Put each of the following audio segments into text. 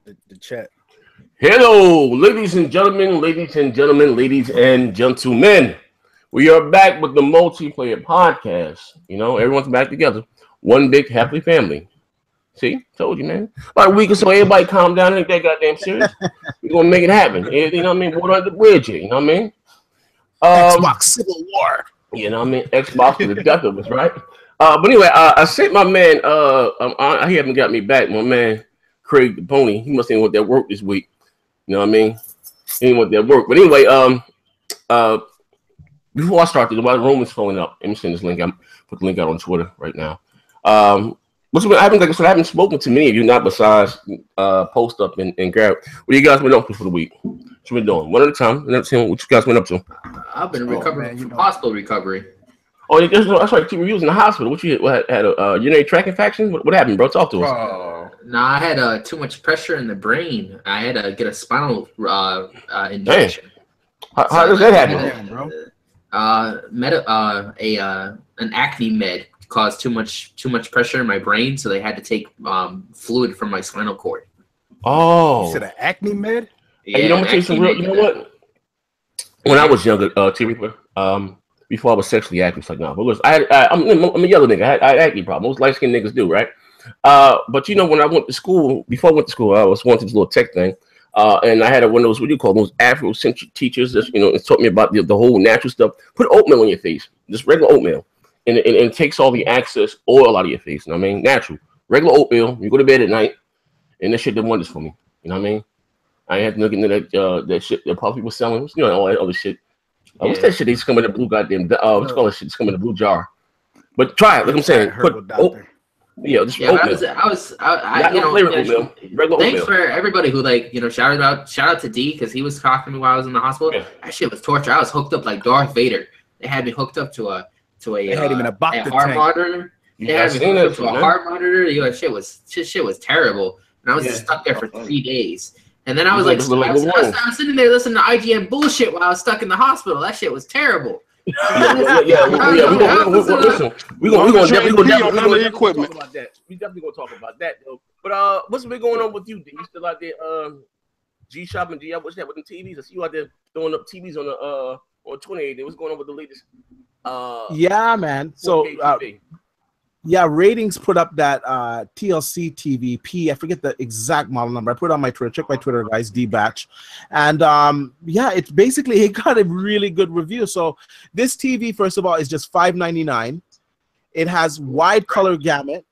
the chat. Hello, ladies and gentlemen, ladies and gentlemen, ladies and gentlemen. We are back with the Multiplayer podcast. You know, everyone's back together. One big happy family. See, told you, man. About a week or so, everybody calm down and get goddamn serious. We're gonna make it happen. You know what I mean? Water under the bridge here. You know what I mean? Xbox Civil War. You know what I mean? Xbox to the death of us, right? But anyway, I sent my man. He haven't got me back. My man Craig the Pony. He must ain't want that work this week. You know what I mean? He ain't want that work. But anyway, before I start, the room is filling up. Let me send this link. I'm put the link out on Twitter right now. I haven't spoken to many of you, not besides post up and grab. What you guys been up to for the week? What you been doing? One at a time. And that's what you guys been up to. I've been recovering from hospital recovery. Oh, that's right. You was in the hospital. What you had a urinary tract infection? What happened, bro? Talk to us. Nah, I had too much pressure in the brain. I had to get a spinal injection. How does that happen, bro? An acne med caused too much pressure in my brain, so they had to take fluid from my spinal cord. Oh, you said an acne med? Yeah, you know what? When I was younger, before I was sexually active, like but I'm a yellow nigga. I had acne problem. Most light skinned niggas do, right? But you know, when I went to school, before I went to school, I was wanting this little tech thing. And I had one of those, what do you call those Afrocentric teachers that, you know, it taught me about the whole natural stuff. Put oatmeal in your face, just regular oatmeal. And it takes all the excess oil out of your face. You know what I mean? Natural. Regular oatmeal. You go to bed at night, and that shit did wonders for me. You know what I mean? I had to look into that shit that people were selling. You know, all that other shit. What's that shit? They just come in the blue goddamn. What's called shit? It's come in the blue jar. But try it. Like I'm saying, just oatmeal. Thanks for everybody who shout out to D because he was talking to me while I was in the hospital. Yeah. That shit was torture. I was hooked up like Darth Vader. They had me hooked up to a heart monitor. They had me hooked up to a heart monitor. You know, shit was terrible. And I was just stuck there for 3 days. And then I was I was sitting there listening to IGN bullshit while I was stuck in the hospital. That shit was terrible. We're gonna definitely talk about that. We definitely gonna talk about that though. But what's been going on with you? You still out there G shopping, G? What's that with the TVs? I see you out there throwing up TVs on 28. What's going on with the latest? Yeah, man. So ratings put up that TLC TV P. I forget the exact model number. I put it on my Twitter. Check my Twitter, guys. D-Batch. And it's basically it got a really good review. So this TV, first of all, is just $5.99. It has wide color gamut.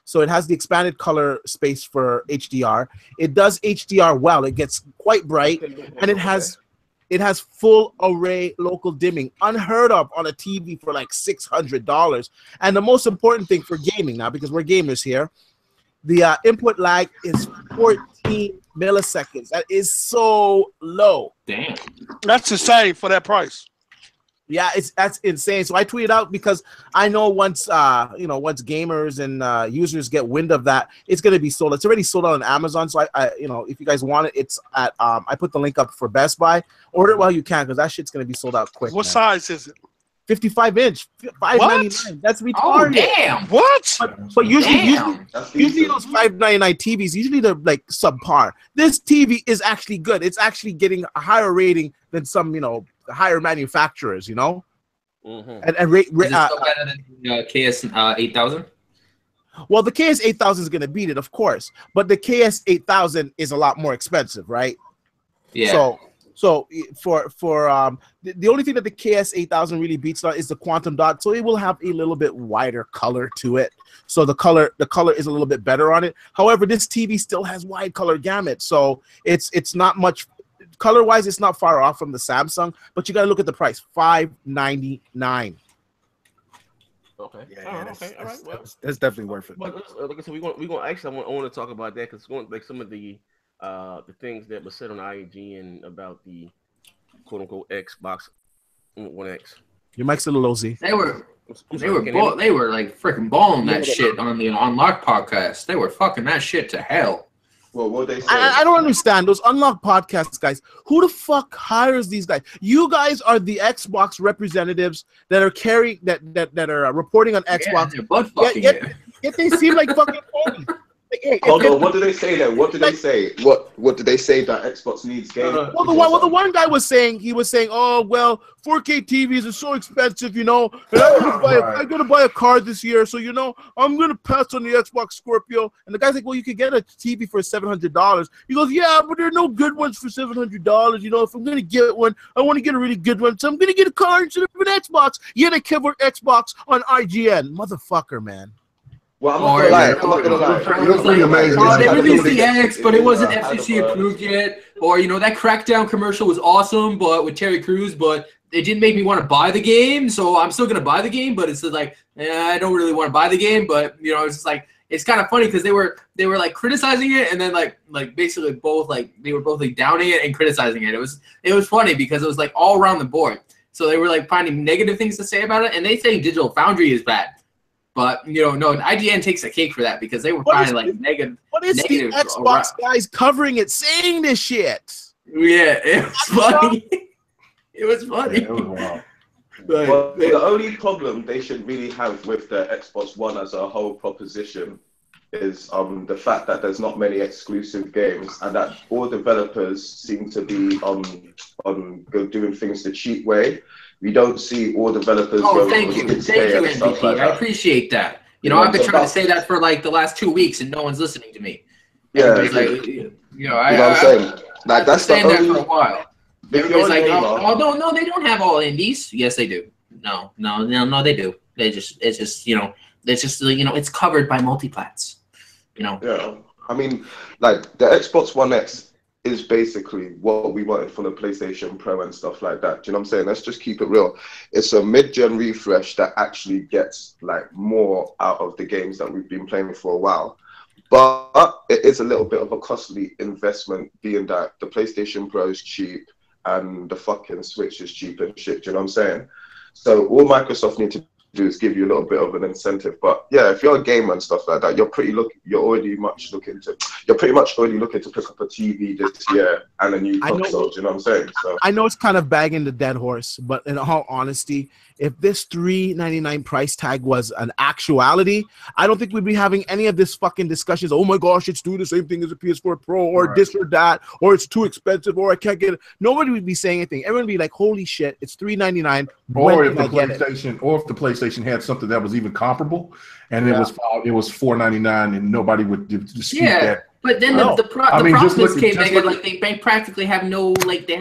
So it has the expanded color space for HDR. It does HDR well. It gets quite bright, and it has full array local dimming, unheard of on a TV for like $600. And the most important thing for gaming now, because we're gamers here, the input lag is 14 milliseconds. That is so low. Damn, that's insane for that price. Yeah, that's insane. So I tweeted out because I know once gamers and users get wind of that, it's gonna be sold. It's already sold out on Amazon. So I if you guys want it, it's at I put the link up for Best Buy. Order it while you can because that shit's gonna be sold out quick. What size is it? 55-inch, $5.99. That's retarded. Oh damn! What? But usually those $5.99 TVs usually they're like subpar. This TV is actually good. It's actually getting a higher rating than some higher manufacturers. Mm-hmm. Is it still better than KS 8000? Well, the KS 8000 is gonna beat it, of course, but the KS 8000 is a lot more expensive, right? Yeah. So for the only thing that the KS 8000 really beats on is the quantum dot. So it will have a little bit wider color to it. So the color is a little bit better on it. However, this TV still has wide color gamut. So it's not much color wise. It's not far off from the Samsung, but you got to look at the price, $5.99. Okay. Yeah, all right. Well, that's definitely worth it. But like I said, we're going actually. I want to talk about that because going like some of the things that were said on IG and about the quote unquote Xbox One X. Your mic's a little low, Z. They were like freaking balling that shit on the Unlocked podcast. They were fucking that shit to hell. Well, what they say? I don't understand those Unlocked podcasts, guys. Who the fuck hires these guys? You guys are the Xbox representatives that are that are reporting on Xbox. Yeah, they're butt fucking yet they seem like fucking phony. Hold on, what did they say then? What did they say? What did they say that Xbox needs game? Well, the one guy was saying, oh well, 4K TVs are so expensive, you know, and I'm gonna buy a car this year, so you know, I'm gonna pass on the Xbox Scorpio. And the guy's like, well, you could get a TV for $700. He goes, yeah, but there are no good ones for $700. You know, if I'm gonna get one, I want to get a really good one, so I'm gonna get a car instead of an Xbox. Yeah, they cover Xbox on IGN, motherfucker, man. Well, I'm not gonna lie. It was pretty amazing. They released the X, but it wasn't FCC approved yet. Or, you know, that Crackdown commercial was awesome, but with Terry Crews, but it didn't make me want to buy the game. So I'm still gonna buy the game, but it's like, I don't really want to buy the game. But you know, it's just like, it's kind of funny because they were like criticizing it, and then like basically both they were both like downing it and criticizing it. It was funny because it was like all around the board. So they were like finding negative things to say about it, and they say Digital Foundry is bad. But, you know, no, IGN takes the cake for that because they were finding like negative. What is the Xbox guys covering it saying this shit? Yeah, it was funny. It was funny. Yeah, it was wild. But the only problem they should really have with the Xbox One as a whole proposition is the fact that there's not many exclusive games, and that all developers seem to be doing things the cheap way. We don't see all developers. Oh, thank you, MVP. Like I appreciate that. You know, I've been trying to say that for like the last 2 weeks, and no one's listening to me. Yeah, like, you know, I'm saying. Like that's saying that for a while. Everybody's like, oh, no, they don't have all indies. Yes, they do. No, they do. It's just, you know, it's covered by multiplats. You know. Yeah, I mean, like the Xbox One X is basically what we wanted from the PlayStation Pro and stuff like that. Do you know what I'm saying? Let's just keep it real. It's a mid-gen refresh that actually gets like more out of the games that we've been playing for a while. But it is a little bit of a costly investment, being that the PlayStation Pro is cheap and the fucking Switch is cheap and shit. Do you know what I'm saying? So all Microsoft need to do is give you a little bit of an incentive. But yeah, if you're a gamer and stuff like that, you're pretty much looking to pick up a TV this year and a new console. Do you know what I'm saying? So I know it's kind of bagging the dead horse, but in all honesty, if this $399 price tag was an actuality, I don't think we'd be having any of this fucking discussions. Oh my gosh, it's doing the same thing as a PS4 Pro, or this or that, or it's too expensive, or I can't get it. Nobody would be saying anything. Everyone would be like, holy shit, it's $399. Or if the PlayStation had something that was even comparable, and it was $499, and nobody would dispute that. But then the problem is, they practically have they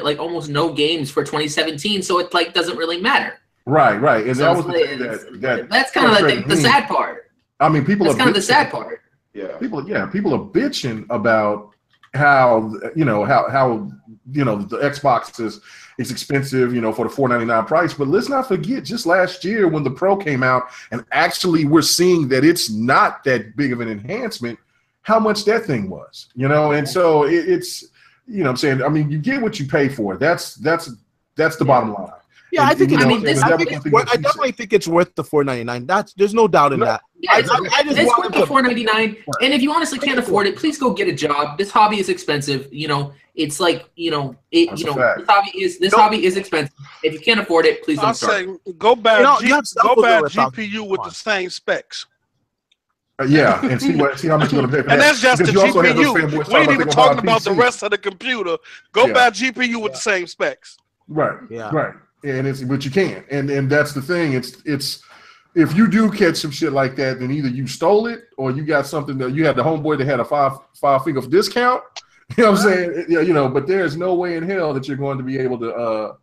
have almost no games for 2017, so it like doesn't really matter. Right, and so that's kind of like the sad part. I mean, people. That's kind of the sad part. Yeah, people are bitching about how the Xbox is expensive, for the $499 price. But let's not forget, just last year when the Pro came out, and actually we're seeing that it's not that big of an enhancement, how much that thing was, and so it's, I'm saying, I mean, you get what you pay for. That's the bottom line. Yeah, I definitely think it's worth the $499. There's no doubt in that. Yeah, it's worth the $499. And if you honestly can't afford it, please go get a job. This hobby is expensive. It's like this hobby is expensive. If you can't afford it, please don't start. Go buy GPU with the same specs. Yeah, and see how much you're going to pay for that. And that's just the GPU. We ain't even talking about the rest of the computer. Go buy GPU with the same specs. Right. Yeah. Right. And but you can, and that's the thing. It's if you do catch some shit like that, then either you stole it or you got something that you had the homeboy that had a five figure discount. You know what I'm saying? Yeah, but there's no way in hell that you're going to be able to,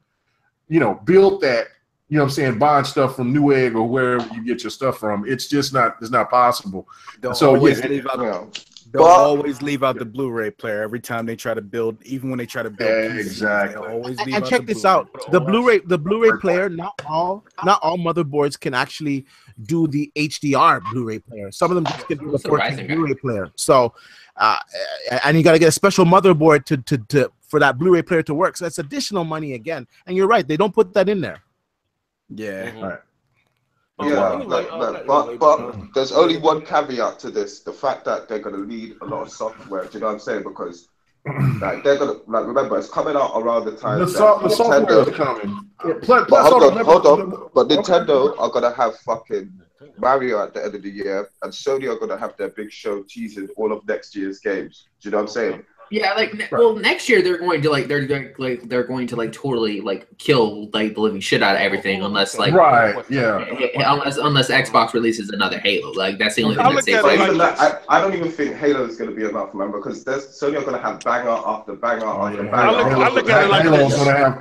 build that. You know what I'm saying? Buying stuff from Newegg or wherever you get your stuff from. It's just not. It's not possible. They'll always leave out the Blu-ray player every time they try to build, even when they try to build. Exactly. And check this out: the Blu-ray player. Not all motherboards can actually do the HDR Blu-ray player. Some of them just can do the 4K Blu-ray player. So, and you got to get a special motherboard to for that Blu-ray player to work. So that's additional money again. And you're right; they don't put that in there. Yeah. Right. Yeah, but there's only one caveat to this: the fact that they're going to need a lot of software. Do you know what I'm saying? Because they're going to remember it's coming out around the time the software is coming. Hold on, but Nintendo are going to have fucking Mario at the end of the year, and Sony are gonna have their big show teasing all of next year's games. Do you know what I'm saying? Yeah, well, next year they're going to totally kill the living shit out of everything unless unless Xbox releases another Halo. That's the only thing that's safe. I don't even think Halo is going to be enough, man, because Sony are going to have banger after banger after banger. I look at it like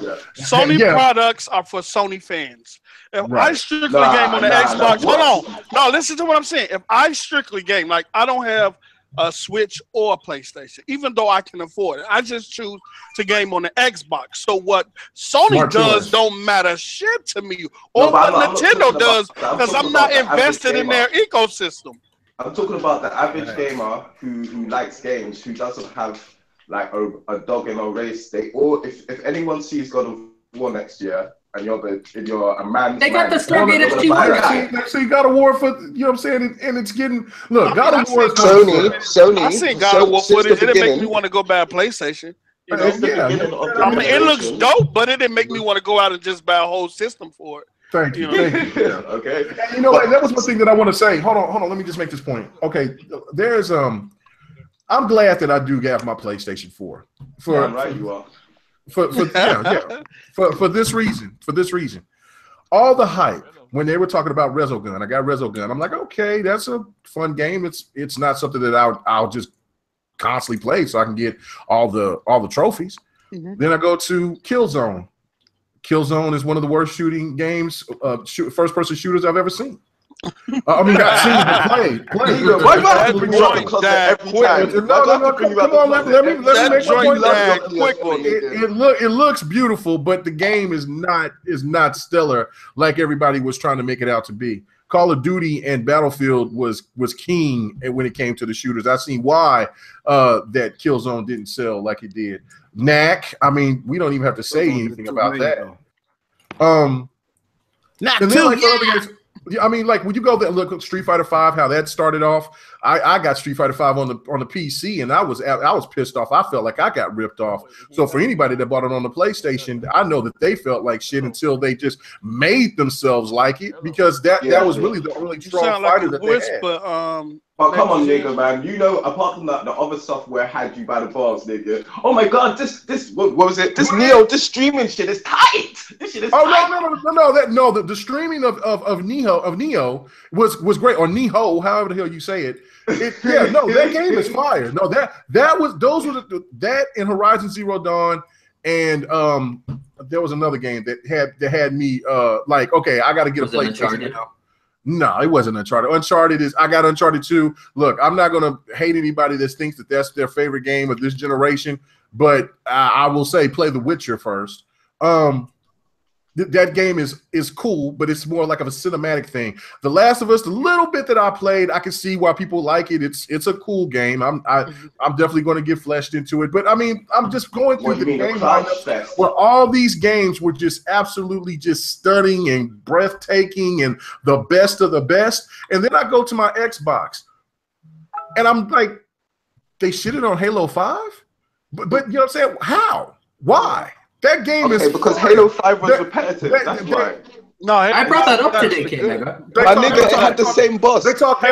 this. Sony products are for Sony fans. If I strictly game on the Xbox, hold on. No, listen to what I'm saying. If I strictly game, I don't have a Switch or a PlayStation, even though I can afford it. I just choose to game on the Xbox. So what Sony does don't matter shit to me, or what Nintendo does, because I'm not invested in their ecosystem. I'm talking about the average gamer who likes games, who doesn't have a dog in a race. They all, if anyone sees God of War next year, and you're a man. They got the Stargate SG1 See, God of War for, you know what I'm saying, and it's getting, look, God of War is Sony. I seen God of War footage. It didn't make me want to go buy a PlayStation. You know? It looks dope, but it didn't make me want to go out and just buy a whole system for it. Thank you. Thank you. Yeah, okay. And you know what? That was one thing that I want to say. Hold on. Let me just make this point. Okay, there's I'm glad that I do have my PlayStation 4. You are. For this reason. All the hype when they were talking about Resogun, I got Resogun. I'm like, okay, that's a fun game. It's not something that I'll just constantly play so I can get all the trophies. Mm-hmm. Then I go to Killzone. Killzone is one of the worst shooting games, first-person shooters I've ever seen. I mean, not seen, but played. Why do I have to bring you up the closet every time? No, come on, let me make my point. It looks beautiful, but the game is not stellar like everybody was trying to make it out to be. Call of Duty and Battlefield was king when it came to the shooters. I seen why that Killzone didn't sell like it did. Knack, I mean, we don't even have to say anything about that. Knack and too, then, I mean, when you go there, look at Street Fighter 5, how that started off. I got Street Fighter 5 on the PC, and I was pissed off. I felt like I got ripped off. So for anybody that bought it on the PlayStation, I know that they felt like shit until they just made themselves like it, because that was really the only strong fighter that they had. Oh, come on, nigga, man. You know, apart from that, the other software had you by the balls, nigga. Oh my God, this what was it? This this streaming shit is tight. This shit is tight. No, the streaming of Neo was great, or Neho, however the hell you say it. That game is fire. No, those were that and Horizon Zero Dawn, and there was another game that had me okay, I got to get a PlayStation now. No, it wasn't Uncharted. I got Uncharted 2. Look, I'm not going to hate anybody that thinks that that's their favorite game of this generation, but I will say play The Witcher first. That game is cool, but it's more like of a cinematic thing. The Last of Us, the little bit that I played, I can see why people like it. It's a cool game. I'm definitely going to get fleshed into it. But I mean, I'm just going through the game lineup where all these games were just absolutely just stunning and breathtaking and the best of the best. And then I go to my Xbox, and I'm like, they shitted on Halo 5, but you know what I'm saying? How? Why? That game is because Halo 5 was repetitive. That's why. No, I brought that up today, kid. My nigga had the same boss. They talk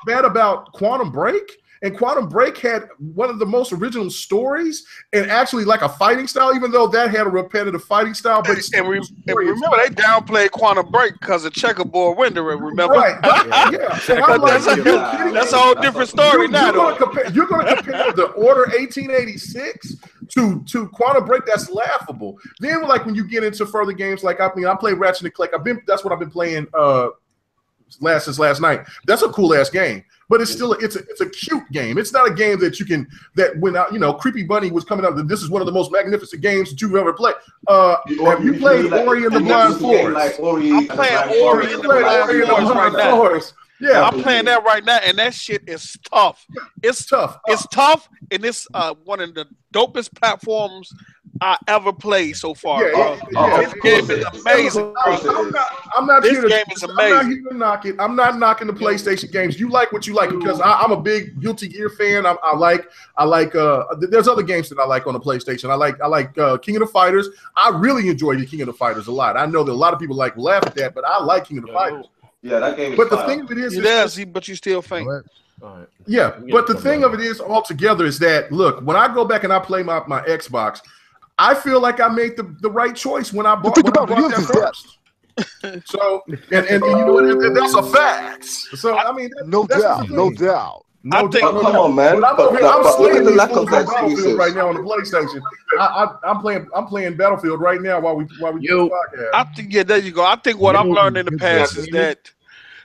bad about Quantum Break, and Quantum Break had one of the most original stories and actually like a fighting style, even though that had a repetitive fighting style. But remember, they downplayed Quantum Break because of checkerboard rendering. Remember? Right? Yeah. So that's a whole different story now. You're going to compare the Order 1886 to Quantum Break? That's laughable. Then, when you get into further games, I played Ratchet and Clank. that's what I've been playing since last night. That's a cool ass game, but it's still it's a cute game. It's not a game that when Creepy Bunny was coming out, this is one of the most magnificent games that you've ever played. Have you played Ori and the Blind Forest? I'm playing Ori and the Blind Forest right now. Yeah, I'm playing that right now, and that shit is tough. It's tough. It's tough, and it's one of the dopest platforms I ever played so far. This game is amazing. I'm not this here to, game is amazing. I'm not here to knock it. I'm not knocking the PlayStation games. You like what you like, because I'm a big Guilty Gear fan. I like. There's other games that I like on the PlayStation. I like King of the Fighters. I really enjoy the King of the Fighters a lot. I know that a lot of people laugh at that, but I like King of the Fighters. Yeah, that game. But the thing of it is, but you still faint. Right. Yeah, but the thing of it is altogether is that look, when I go back and I play my Xbox, I feel like I made the right choice when I bought that first. So and you know that's a fact. So I mean, no doubt. Come on, man. I'm look at the lack of Battlefield right now on the PlayStation. I'm playing Battlefield right now while we do the podcast. I think there you go. I think what I've learned in the past is that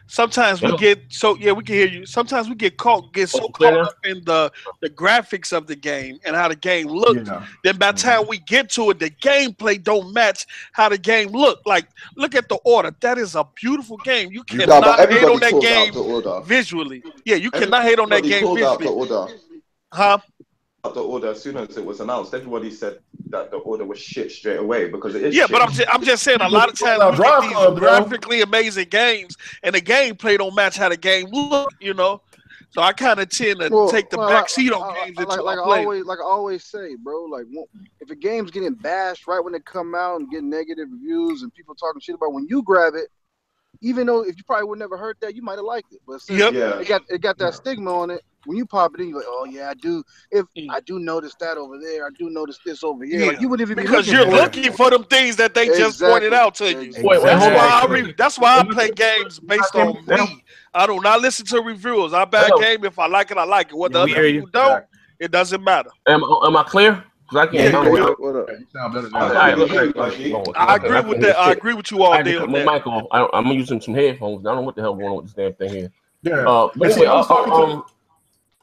sometimes we get we can hear you. Sometimes we get caught up in the graphics of the game and how the game looks. Then by the time we get to it, the gameplay don't match how the game look. Like, look at the Order. That is a beautiful game. You cannot hate on that game visually. Yeah, you cannot hate on that game visually. Huh? The Order, as soon as it was announced, everybody said that the Order was shit straight away because it is. Yeah, shit. But I'm just saying, a lot of times we get these graphically amazing games, and the gameplay don't match how the game look. You know, so I kind of tend to take the back seat on games until I play. Like I always say, bro. Like, if a game's getting bashed right when they come out and get negative reviews and people talking shit about, when you grab it, even though if you probably would never heard that, you might have liked it. But since it got that stigma on it. When you pop it in, you're like, oh yeah, I do. I do notice that over there, I do notice this over here. Yeah. Like, you wouldn't even because you're looking for them things that they just pointed out to you. That's why I play games based on me. I do not listen to reviewers. I buy a game if I like it, I like it. What the other people don't, it doesn't matter. Am I clear? I can't. What up? I agree with that. I agree with you all day on that. Michael, I'm using some headphones. I don't know what the hell going on with this damn thing here. Yeah.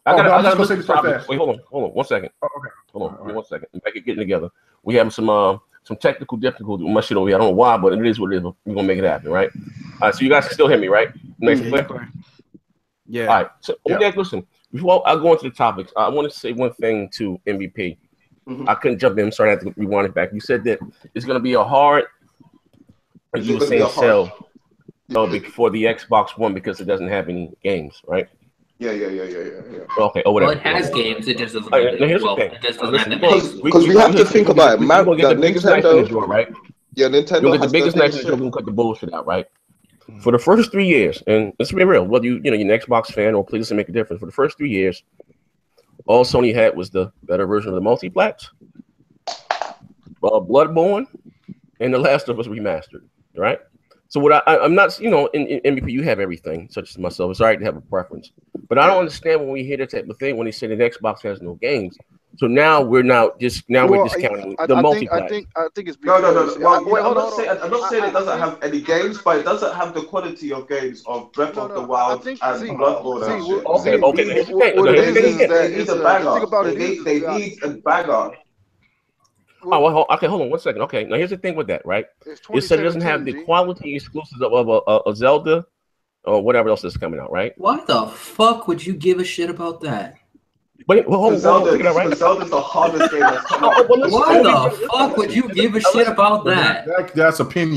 I gotta say this fast. Wait, hold on, 1 second. Oh, okay. Hold on, 1 second. Back at getting together. We have some technical difficulty with my shit over here. I don't know why, but it is what it is. We're gonna make it happen, right? All right, so you guys can still hear me, right? Clear? Yeah. All right. So listen. Before I go into the topics, I want to say one thing to MVP. I couldn't jump in. I'm sorry, I have to rewind it back. You said that it's gonna be a hard, as you were saying, sell for the Xbox One because it doesn't have any games, right? Yeah. Okay, well, it has games. It just doesn't. It just doesn't have because we have to think about it. Nintendo, right? Yeah, Nintendo. You'll get the biggest night show. We'll cut the bullshit out, right? For the first 3 years, and let's be real, whether you're an Xbox fan or please doesn't make a difference. For the first 3 years, all Sony had was the better version of the Multiplay, Bloodborne, and The Last of Us remastered, right? So what I'm not, in MVP, you have everything, such as myself. It's all right to have a preference. But I don't understand when we hear that type of thing when they say that Xbox has no games. So now we're discounting the multiplayer. I think it's because I'm not saying it doesn't have any games, but it doesn't have the quality of games of Breath of the Wild and Bloodborne. Okay. They need a banger. They need a banger. Okay, hold on 1 second. Okay, now here's the thing with that, right? It said it doesn't have the quality exclusives of a Zelda or whatever else is coming out, right? Why the fuck would you give a shit about that? But Zelda's the hardest game that's come out. Why the fuck would you give a shit about that? That's opinion.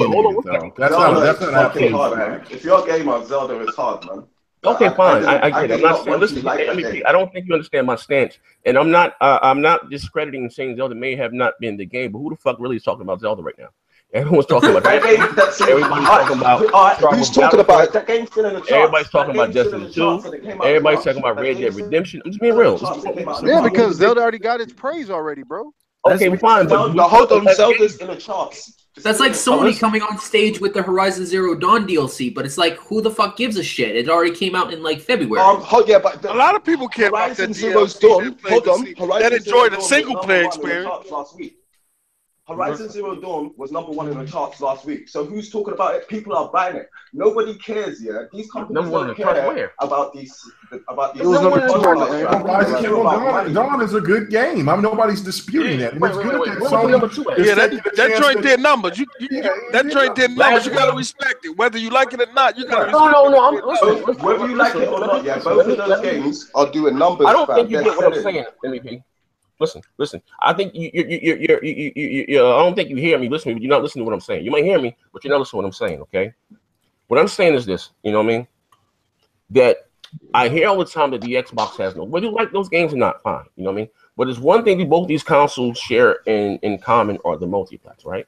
That's not fucking hard. If you're a gamer, Zelda is hard, man. Okay, fine. I get it. I don't think you understand my stance, and I'm not discrediting and saying Zelda may have not been the game, but who the fuck really is talking about Zelda right now? Everyone's talking about that. Everybody's talking about. Who's talking about it? That game's still in the charts. Everybody's talking about Destiny 2. Everybody's talking about Red Dead Redemption. I'm just being real. Yeah, because Zelda already got its praise already, bro. Okay, fine. But hold on, Zelda's in the charts. That's like Sony coming on stage with the Horizon Zero Dawn DLC, but it's like, who the fuck gives a shit? It already came out in like February. But a lot of people care about that Zero Dawn. Hold on, that enjoyed the single player experience last week. Horizon Zero Dawn was #1 in the charts last week. So who's talking about it? People are buying it. Nobody cares. Yeah, these companies don't care about these. Dawn is a good game. Nobody's disputing that. That joint did numbers. That joint did numbers. You gotta respect it, whether you like it or not. You gotta respect it. Whether you like it or not, yeah, both of those games are doing numbers. I don't think you get what I'm saying, MVP. Listen. I think you I don't think you hear me. Listen, you're not listening to what I'm saying. You might hear me, but you're not listening to what I'm saying. Okay. What I'm saying is this. You know what I mean? That I hear all the time that the Xbox has no. Whether you like those games or not, fine. You know what I mean? But there's one thing that both these consoles share in common are the multiplats, right?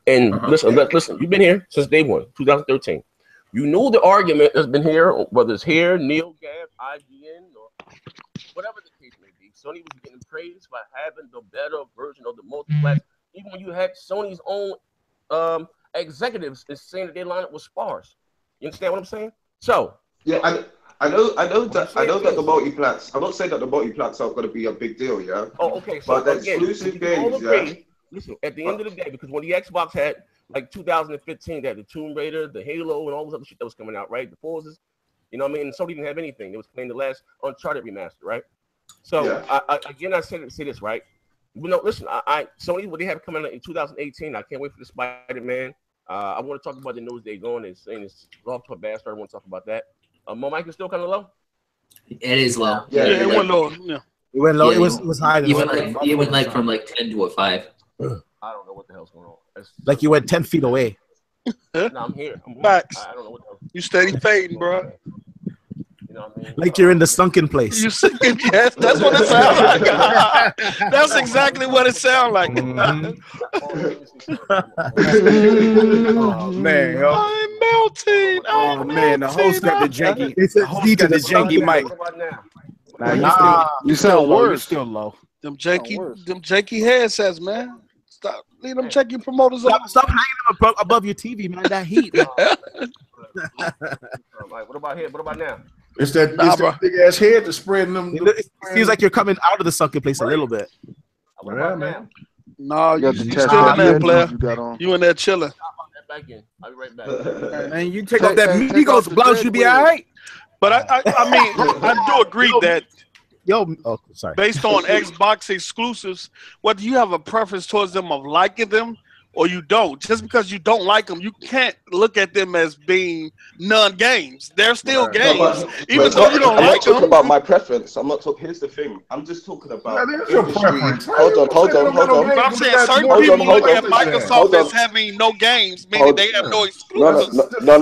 And listen. You've been here since day one, 2013. You know the argument has been here, whether it's here, Neil, Gav, IGN, or whatever the case may be. Sony was getting praised by having the better version of the multiplex. Even when you had Sony's own executives saying that their lineup was sparse. You understand what I'm saying? So yeah, I know that the multiplex. I'm not saying that the multiplex aren't going to be a big deal, yeah. Oh, okay. So but the again, exclusive games, yeah. Listen, at the end of the day, because when the Xbox had like 2015, they had the Tomb Raider, the Halo, and all this other shit that was coming out, right? The Forzas, you know what I mean? And Sony didn't have anything. They was playing the last Uncharted remaster, right? So yeah. I say this, right? But no, listen, Sony, what they have coming out in 2018, I can't wait for the Spider-Man. I want to talk about the nose day going. They're saying it's off to a bad start. I want to talk about that. My mic is still kind of low. It is low. Yeah, it went low. Yeah. It went low. Yeah, it was high. It went like from like 10 to a 5. I don't know what the hell's going on. Like you went 10 feet away. No, I'm here. Facts. I don't know what the hell. You steady fading, bro. You know what I mean? Like you're in the sunken place. You sinking? Yes, that's what it sounds like. That's exactly what it sounds like. Oh man, I'm melting. Oh man, the host got the janky. The host got the janky mic. Nah, you sound worse. You're still low. Them janky headsets, man. Stop. Leave them janky promoters up. Stop hanging them above your TV, man. That heat. What about here? What about now? It's that big ass head that's spreading them. It seems like you're coming out of the sunken place a little bit. Yeah, man. No, you still in there, player. You in there chilling. Back in. I'll be right back. And you take off that Migos blouse, you be all right. But I mean, I do agree that. Sorry. Based on Xbox exclusives, whether you have a preference towards them of liking them or you don't, just because you don't like them, you can't look at them as being non-games. They're still games, even though you don't like them. I'm not talking about my preference. I'm not talking. Here's the thing. I'm just talking about industry. Hold on. I'm saying certain people look at Microsoft as having no games, meaning they have no exclusives. No.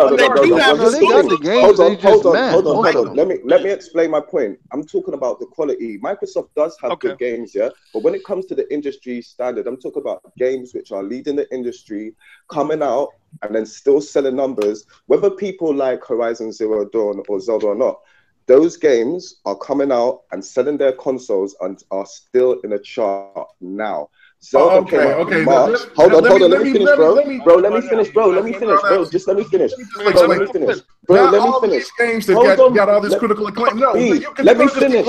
Hold on. Let me explain my point. I'm talking about the quality. Microsoft does have good games, yeah, but when it comes to the industry standard, I'm talking about games which are leading the industry, coming out and then still selling numbers, whether people like Horizon Zero Dawn or Zelda or not. Those games are coming out and selling their consoles and are still in a chart now. Zelda came out in March. Hold on. Let me finish, bro. Let me finish, bro. Just let me finish. Let me finish. Games that got all this critical acclaim. No, let me finish.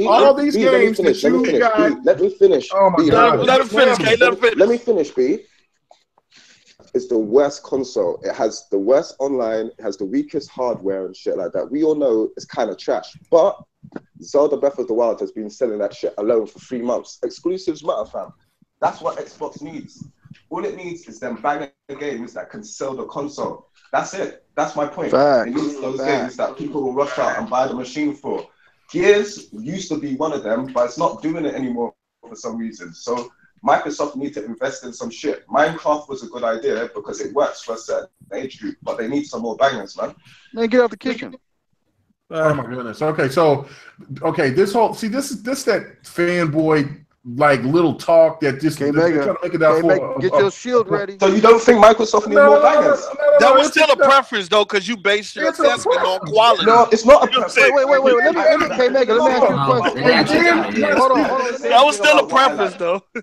All these games that you got. Let me finish. Oh my God. Let him finish, Kate. Let me finish, B. It's the worst console. It has the worst online. It has the weakest hardware and shit like that. We all know it's kind of trash. But Zelda Breath of the Wild has been selling that shit alone for 3 months. Exclusives matter, fam. That's what Xbox needs. All it needs is them banging games that can sell the console. That's it. That's my point. It needs those games that people will rush out and buy the machine for. Gears used to be one of them, but it's not doing it anymore for some reason. So Microsoft need to invest in some shit. Minecraft was a good idea because it works for a certain age group, but they need some more bangers, man. Man, get out the kitchen. Oh my goodness. Okay, so this whole this that fanboy like little talk that just trying to make it out for. Get your shield ready. So you don't think Microsoft need more bangers? That was still a preference though, because you base your assessment on quality. No, it's not a preference. Wait. Let me ask you a question. Hold on. That was still a preference though. I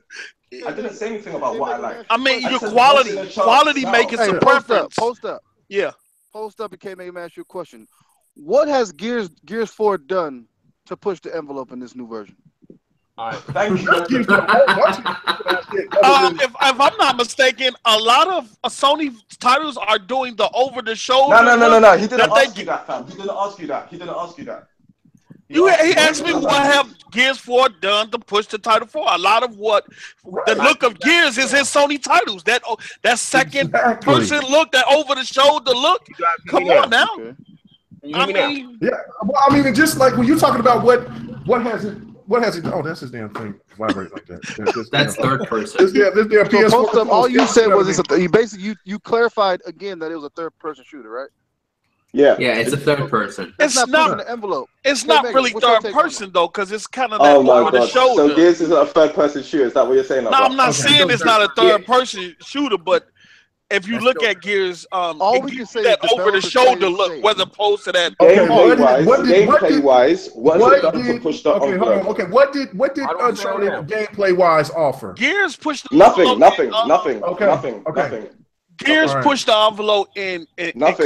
didn't say anything about what I like. I mean, your quality make it a preference. Post up. Yeah. Post up and K-Meg, let me ask you a question. What has Gears 4 done to push the envelope in this new version? All right, thank you. If I'm not mistaken, a lot of Sony titles are doing the over-the-shoulder. No. He didn't ask you that, fam. He didn't ask you that. He asked me what have Gears 4 done to push the title forward. A lot of the look of Gears is his Sony titles. That second person look, that over-the-shoulder look. Come on now. Okay. I mean, just like when you're talking about what has it. What has it? Oh, that's his damn thing. Vibrate like that. That's third person. This damn PS4. All you said was you clarified again that it was a third person shooter, right? Yeah. Yeah, it's a third person. It's not the envelope. It's not really third person though, because it's kind of that over the shoulder. So Gears is a third person shooter. Is that what you're saying? No, I'm not saying it's not a third person shooter, but if you look at Gears, all we can say that is over the shoulder look, whether opposed to that. Gameplay wise, what has it done to push the envelope? Okay, what did Uncharted gameplay wise offer? Gears pushed the nothing. Gears pushed the envelope in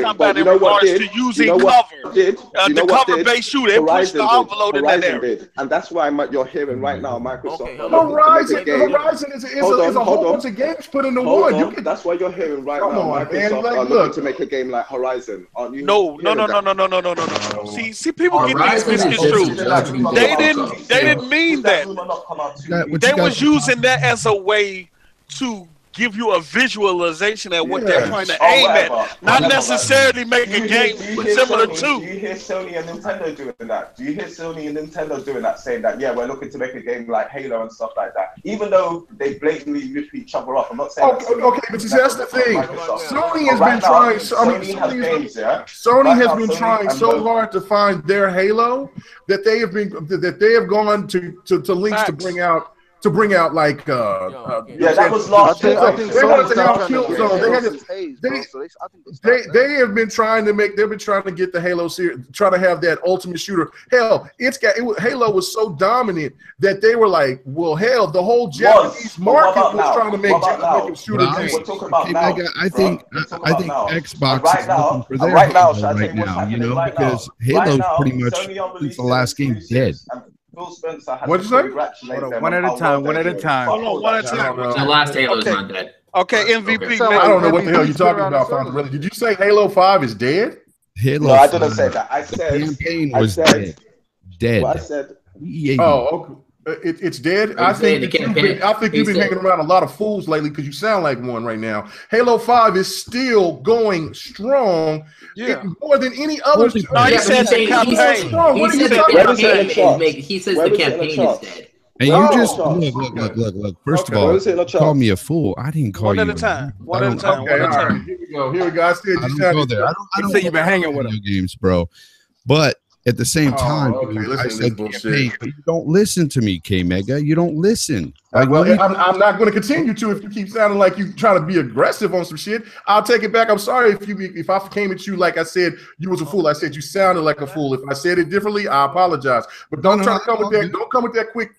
combat in you know regards to using cover. The cover-based shooter, it pushed the envelope in that area. And that's why you're hearing right now Microsoft. Horizon is a whole bunch of games put into one. That's why you're hearing right now Microsoft are looking to make a game like Horizon. Aren't you? No. See, people get these misconstrued. They didn't mean that. They was using that as a way to give you a visualization at what they're trying to aim at, not necessarily make a game similar to. Do you hear Sony and Nintendo doing that? Do you hear Sony and Nintendo doing that, saying that, yeah, we're looking to make a game like Halo and stuff like that, even though they blatantly rip each other off? I'm not saying okay, but that's the thing. Sony has been trying. Sony has been trying so hard to find their Halo that they have gone to links to bring out. Like that was last year. They have been trying to get the Halo series, try to have that ultimate shooter. Hell, Halo was so dominant that they were like, well, hell, the whole Japanese market was trying to make a shooter game. I think Xbox is looking for their Halo right now, you know, because Halo's pretty much since the last game dead. What'd you say? One at a time. Hold on, one at a time. The last Halo's not dead. Okay, MVP. I don't know what the hell you're talking about, Fonzie. Did you say Halo 5 is dead? No, I didn't say that. I said the campaign was dead. Well, I said. Okay. It's dead. I think you've been hanging around a lot of fools lately because you sound like one right now. Halo 5 is still going strong. Yeah, more than any other. He says the campaign is dead. And you just look. First of all, call me a fool. I didn't call you. One at a time. One at a time. Okay, all right. Here we go. I said you go there. I don't say you've been hanging with games, bro. But at the same time, I said campaign, but you don't listen to me, K Mega. You don't listen. I'm not going to continue to if you keep sounding like you trying to be aggressive on some shit. I'll take it back. I'm sorry if I came at you like I said you was a fool. I said you sounded like a fool. If I said it differently, I apologize. But don't try to come with that. Don't come with that quick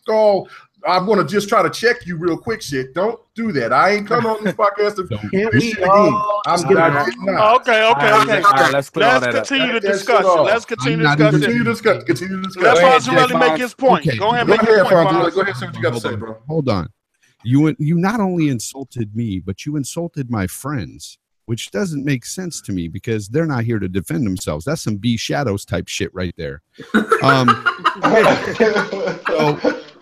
call. I'm going to just try to check you real quick shit. Don't do that. I ain't coming on this podcast to this shit again. Okay. All right, let's continue the discussion. Let's continue the discussion. Let Fonzie make his point. Okay. Go ahead, Fonzie. Go ahead, say what you got to say, bro. Hold on. You not only insulted me, but you insulted my friends, which doesn't make sense to me because they're not here to defend themselves. That's some B Shadows type shit right there. So,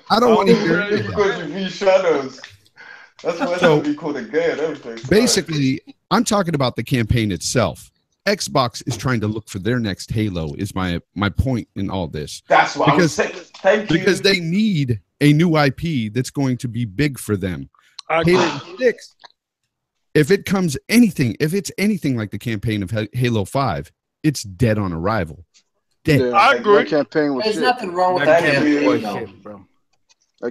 I don't want to hear it. Shadows. That's why so, be called a gay and everything. Basically, I'm talking about the campaign itself. Xbox is trying to look for their next Halo. Is my point in all this? That's what I'm saying. Thank you. Because they need a new IP that's going to be big for them. Halo 6. If it's anything like the campaign of Halo 5, it's dead on arrival. Dead. Yeah, I agree. There's nothing wrong with that campaign, bro.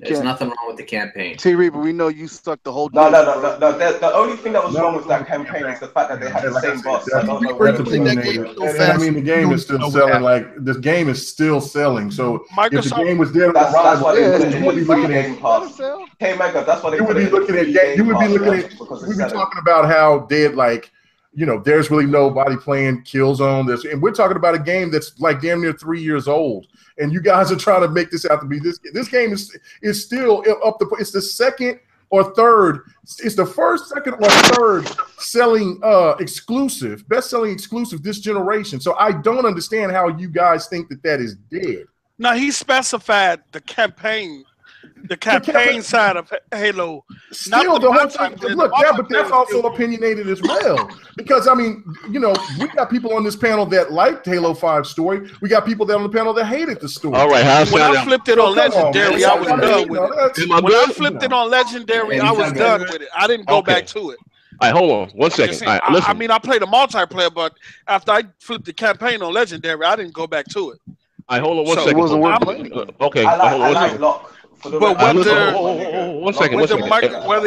There's nothing wrong with the campaign. T-Reaper, we know you sucked the whole. No. The only thing that was wrong with that campaign is the fact that they had the same boss. I don't know where the game is still selling. Like the game is still selling. So if the game was dead, that's why you would be looking at Game Pass. Hey, Mega, that's why you would be looking at. You would be looking at. We've been talking about how dead, like, you know, there's really nobody playing Killzone. And we're talking about a game that's like damn near 3 years old. And you guys are trying to make this out to be this. This game is still up the. It's the second or third. It's the first, second, or third selling exclusive, best-selling exclusive this generation. So I don't understand how you guys think that is dead. Now he specified the campaign side of Halo. Still, the whole thing. Look, but that's also opinionated as well. Because, I mean, you know, we got people on this panel that liked Halo 5 story. We got people that on the panel that hated the story. All right, when I flipped it on Legendary, I was done with it. When I flipped it on Legendary, I was done with it. I didn't go back to it. All right, hold on 1 second. I mean, I played a multiplayer, but after I flipped the campaign on Legendary, I didn't go back to it. All right, hold on 1 second. It wasn't worth playing. Okay, I like Locke. But whether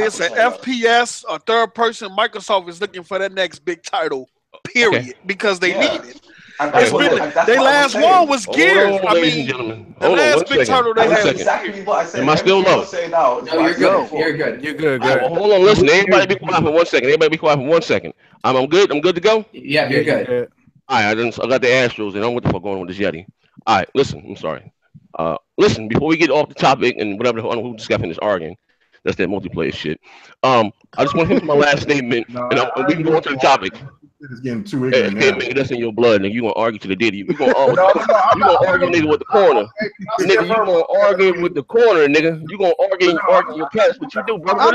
it's an FPS or third person, Microsoft is looking for that next big title, period, because they need it. Their last one was Gears. I mean, the last big title they had. Exactly what I said. Am I still low? No, you're good. You're good. You're good. Right, well, hold on, listen. Everybody be quiet for 1 second. Everybody be quiet for 1 second. I'm good. I'm good to go. Yeah, you're good. All right, I got the Astros, and I don't know what the fuck going on with this Yeti. All right, listen. I'm sorry. Listen, before we get off the topic and whatever, who just got finished arguing, that's that multiplayer shit. I just want to hit my last statement, and we can go on to the topic. It's getting too ignorant now. That's in your blood, and you gonna argue to the ditty. You gonna argue, nigga, with the corner. Nigga, you gonna argue with the corner, nigga. You gonna argue your cats, what you do, bro.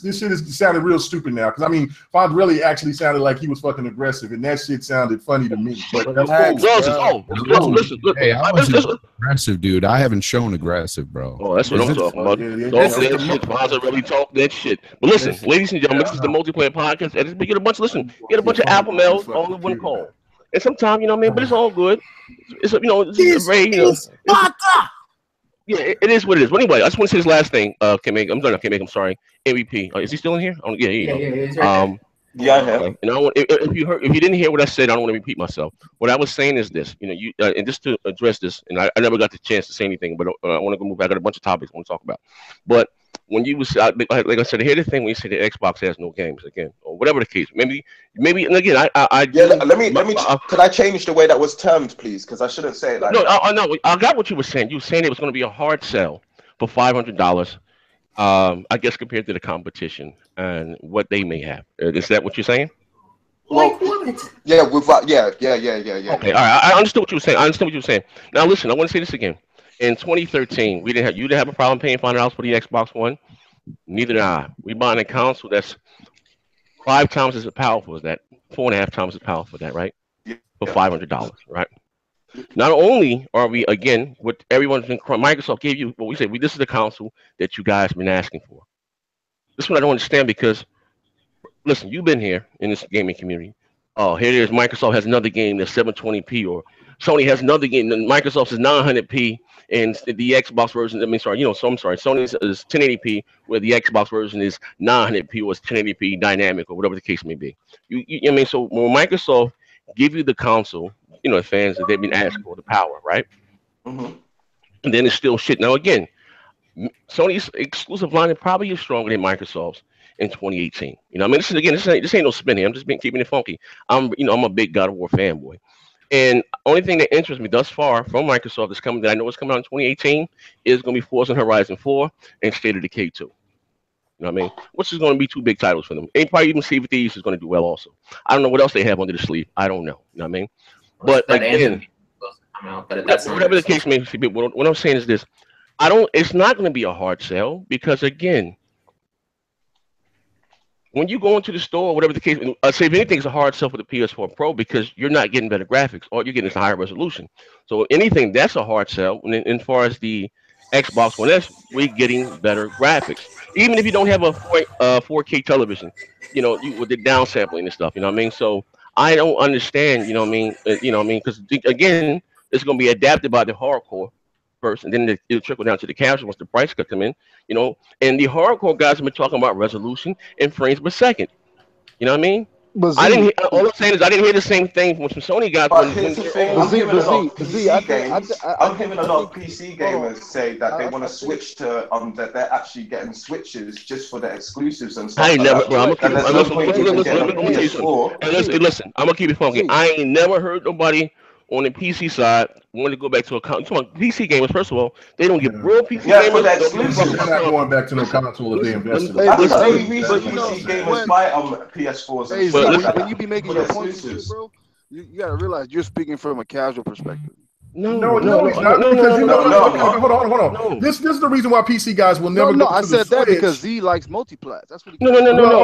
This shit is sounded real stupid now. Because I mean, Fondrali actually sounded like he was fucking aggressive, and that shit sounded funny to me. But that's cool. Listen. Hey, I wasn't aggressive, dude. I haven't shown aggressive, bro. Oh, that's what I'm talking about. Talk that shit. Fonza really talk that shit. But listen, ladies and gentlemen, this is the Multiplayer Podcast, and we get a bunch of get a bunch of alpha males all in one call. And sometimes, you know what I mean, but it's all good. It's yeah, it is what it is. But anyway, I just want to say this last thing. I'm sorry. MVP. Is he still in here? Yeah. Yeah, I have. And if you didn't hear what I said, I don't want to repeat myself. What I was saying is this, and just to address this, and I never got the chance to say anything, but I want to go move back. I got a bunch of topics I want to talk about. But when you was like I said, here's the thing when you say the Xbox has no games again, or whatever the case, maybe, and again, let me. Could I change the way that was termed, please? Because I shouldn't say it like that. No, I got what you were saying. You were saying it was going to be a hard sell for $500. I guess compared to the competition and what they may have. Is that what you're saying? Well, yeah, yeah. Okay, all right. I understood what you were saying. Now listen, I want to say this again. In 2013, you didn't have a problem paying $500 for the Xbox One. Neither did I. We bought a console that's 5 times as powerful as that, 4.5 times as powerful as that, right? For $500, right? Not only are we, again, what everyone's been, Microsoft gave you, what we say, this is the console that you guys have been asking for. This one I don't understand because, listen, you've been here in this gaming community. Oh, here it is. Microsoft has another game that's 720p, or Sony has another game. Microsoft is 900p, and the Xbox version. Sony is 1080p, where the Xbox version is 900p or 1080p dynamic, or whatever the case may be. So when Microsoft give you the console, fans that they've been asking for the power, right? Mm-hmm. And then it's still shit. Now again, Sony's exclusive lineup probably is stronger than Microsoft's in 2018. This ain't no spin here. I'm just keeping it funky. I'm a big God of War fanboy. And only thing that interests me thus far from Microsoft is coming, that I know is coming out in 2018, is going to be Forza Horizon 4 and State of Decay 2. You know what I mean? Which is going to be 2 big titles for them. And probably even Sea of Thieves is going to do well also. I don't know what else they have under the sleeve. I don't know. You know what I mean? But again, whatever the case may be, what I'm saying is this. It's not going to be a hard sell because, again, when you go into the store, whatever the case, I'd say if anything, it's a hard sell for the PS4 Pro because you're not getting better graphics. All you're getting is a higher resolution. So anything, that's a hard sell. And as far as the Xbox One S, we're getting better graphics. Even if you don't have a 4K television, with the downsampling and stuff, you know what I mean? So I don't understand, because again, it's going to be adapted by the hardcore first, and then it'll trickle down to the casual once the price cut come in, and the hardcore guys have been talking about resolution and frames per second. You know what I mean? But I didn't. All I'm saying is I didn't hear the same thing from some Sony guys. But here's the thing: I'm hearing a lot of PC gamers say that they want to switch to that they're actually getting switches just for the exclusives and stuff. I ain't never. Bro, listen, I'm gonna keep it funky. I ain't never heard nobody on the PC side want to go back to a console. PC gamers, first of all, they don't get real PC gamers. They're not going back to no console if they invested. That's the only reason PC gamers buy PS4s. When you be making your points, bro, you gotta realize you're speaking from a casual perspective. No, it's not. Hold on. This is the reason why PC guys will never go to I said that because Z likes multiplat. That's what he No.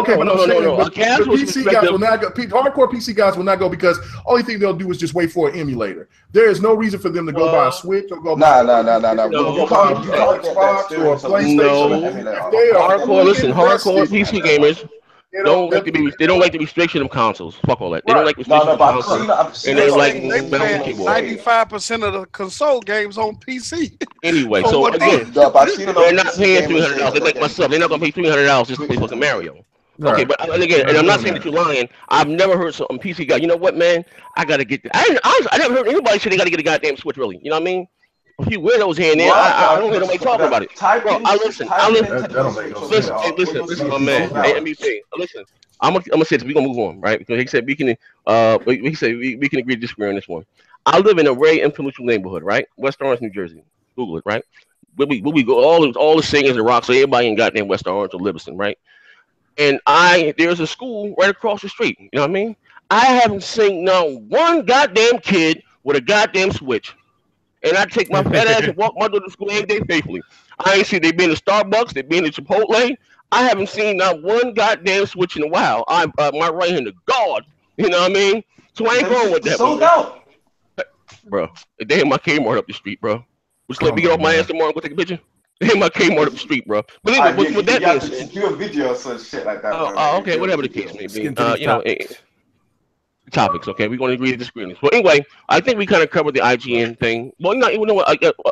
PC guys will not go. Hardcore PC guys will not go because only thing they'll do is just wait for an emulator. There is no reason for them to go buy a Switch or go buy Xbox or PlayStation. Hardcore PC gamers. don't like the restriction of consoles. Fuck all that. They don't like restriction of consoles. And they like 95% of the console games on PC. Anyway, so again, they're not paying $300. They like myself. They're not gonna pay $300 just to play fucking Mario. Right. Okay, but again, and I'm not saying that you're lying. I've never heard some PC guy. You know what, man? I gotta get. I never heard anybody say they gotta get a goddamn Switch. Really, you know what I mean? A few weirdos here and there. I don't hear nobody talking about it. Bro, listen, my man. Hey, let me say, listen. I'm gonna say this. We're gonna move on, right? Because he said we can. He said we can agree to disagree on this one. I live in a very influential neighborhood, right? West Orange, New Jersey. Google it, right? Where we go, all the singers and rock, so everybody in goddamn West Orange or Livingston, right? And there's a school right across the street. You know what I mean? I haven't seen one goddamn kid with a goddamn Switch. And I take my fat ass and walk my daughter to school every day faithfully. I ain't seen they been to Starbucks, they been to Chipotle. I haven't seen not one goddamn Switch in a while. I'm my right hand to God. You know what I mean? So I ain't going with that. Sold out. Bro, they hit my Kmart up the street, bro. Just let me get off my ass tomorrow and go take a picture. They hit my Kmart up the street, bro. But with that being said, do a video or some shit like that. Okay, whatever the case may be. Topics, okay? We're going to agree to disagree on this. But anyway, I think we kind of covered the IGN thing. Well, not even a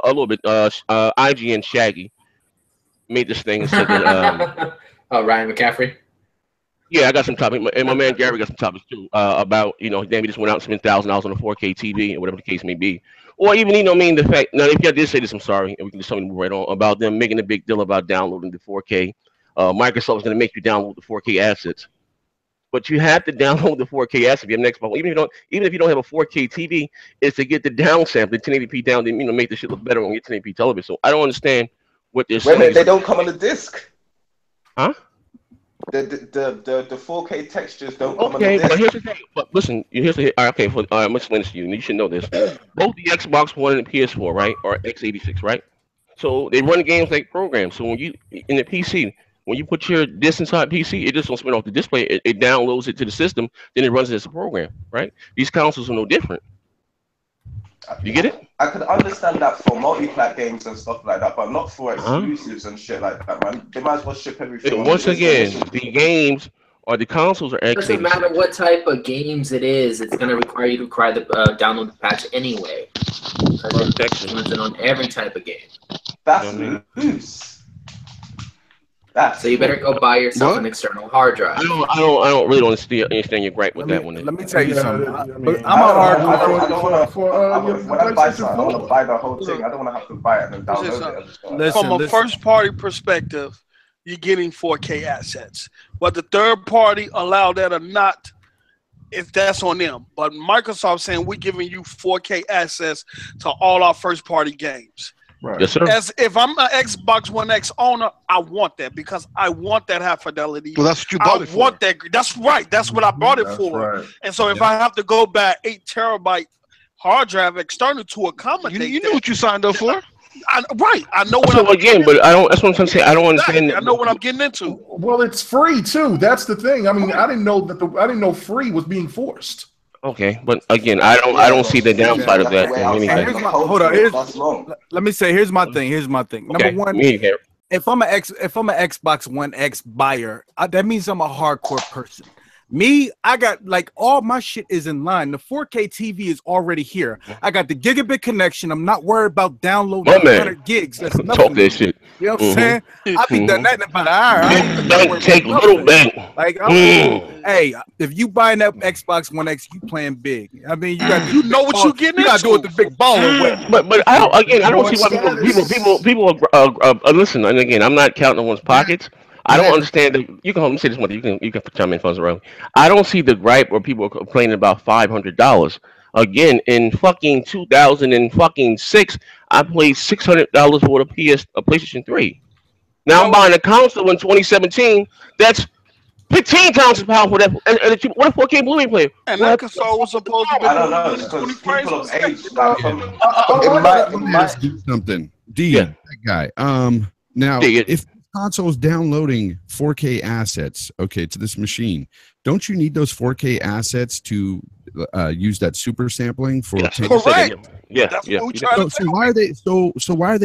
little bit. IGN Shaggy made this thing and said that. Ryan McCaffrey. Yeah, I got some topics, and my man Gary got some topics too about damn, he just went out and spent $1,000 on a 4K TV or whatever the case may be, or even the fact. Now, if I did say this, I'm sorry, and we can just tell me to move right on about them making a big deal about downloading the 4K. Microsoft is going to make you download the 4K assets. But you have to download the 4K asset if you have an Xbox. Even if you don't have a 4K TV, it's to get the downsample, 1080p down, then make the shit look better on your 1080p television. So I don't understand what they're saying. They don't come on the disc. Huh? The 4K textures don't come on the disc. Okay, but here's the thing. But listen, here's the okay. I'm gonna explain this to you, and you should know this. Both the Xbox One and the PS4, right, are x86, right? So they run games like programs. So when you in the PC. When you put your disc inside PC, it just don't spin off the display. It downloads it to the system, then it runs it as a program, right? These consoles are no different. You get it? I could understand that for multi-plat games and stuff like that, but not for exclusives and shit like that, man. They might as well ship everything. Once again, the games or the consoles are x86. It doesn't matter what type of games it is, it's going to require you to download the patch anyway. Because it's on every type of game. That's loose. So you better go buy yourself an external hard drive. I don't really understand your gripe with that one. Let me tell you something. I'm a hardcore when I buy something, I want to buy the whole thing. I don't want to have to buy it and download it. From a first party perspective, you're getting 4K assets. But the third party, allow that or not, that's on them. But Microsoft saying we're giving you 4K access to all our first party games. Right. Yes, sir. As if I'm an Xbox One X owner, I want that because I want that high fidelity. Well, that's what you bought it for. I want that. That's right. That's what I bought it for. Right. And so if I have to go buy 8 terabyte hard drive external to accommodate, you know what you signed up for. I know what I'm again, but I don't. That's what I'm trying to say. I don't understand. I know what I'm getting into. Well, it's free too. That's the thing. I mean, I didn't know free was being forced. Okay, but again, I don't see the downside of that. Hold on. Let me say, here's my thing. Number one, if I'm an Xbox One X buyer, that means I'm a hardcore person. Me, I got all my shit is in line. The 4K TV is already here. I got the gigabit connection. I'm not worried about downloading 100 gigs. That's talk that shit. You know what I'm saying? I'll be done that in about an hour. Take little bank. Hey, if you buying that Xbox One X, you playing big. I mean, you know what you getting into. You gotta do it the big baller way. But I don't see why people listen. And again, I'm not counting on one's pockets. I don't understand. You can let me say this one. You can chime in, funds around. I don't see the gripe where people are complaining about $500. Again, in fucking 2006, I paid $600 for a PlayStation 3. Now I'm buying a console in 2017. That's 15 times as powerful. What a 4K Blu-ray player? And that console was supposed to be. I don't know. It's because people of age. Let's do something. That guy. Now if console's downloading 4K assets, to this machine, don't you need those 4K assets to use that super sampling for? Correct. Yeah. So why are they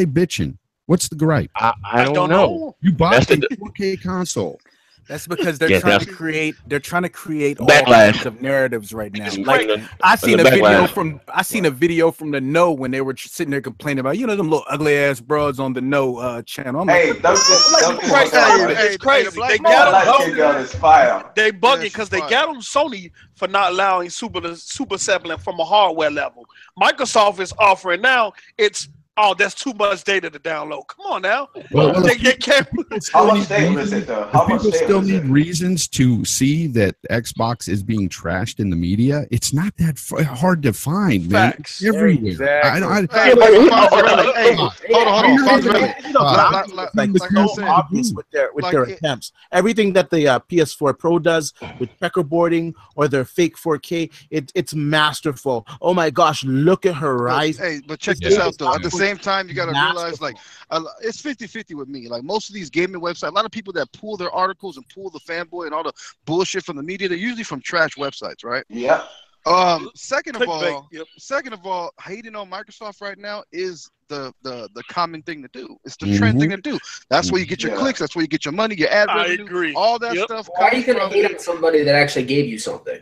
bitching? What's the gripe? I don't know. You bought a 4K console. That's because they're trying to create. They're trying to create all backlash kinds of narratives right now. Like, I seen a video from the No when they were sitting there complaining about them little ugly ass bros on the No channel. It's crazy. They bugging because they got on Sony for not allowing super sampling from a hardware level. Microsoft is offering now. That's too much data to download. Come on now. Well, they can't. How much data is it though? People still need reasons to see that Xbox is being trashed in the media. It's not that hard to find, man. Facts. It's everywhere. Exactly. Hold on. So obvious with their attempts. Everything that the PS4 Pro does with checkerboarding or their fake 4K, it's masterful. Oh my gosh, look at Horizon. Hey, but check this out though. At the same time, you got to realize, like, it's 50-50 with me. Like, most of these gaming websites, a lot of people that pull their articles and pull the fanboy and all the bullshit from the media, they're usually from trash websites, right? Yeah. Second of all, hating on Microsoft right now is the common thing to do. It's the trend thing to do. That's where you get your clicks. That's where you get your money, your ad revenue. I agree. All that stuff. How are you going to hate on somebody that actually gave you something?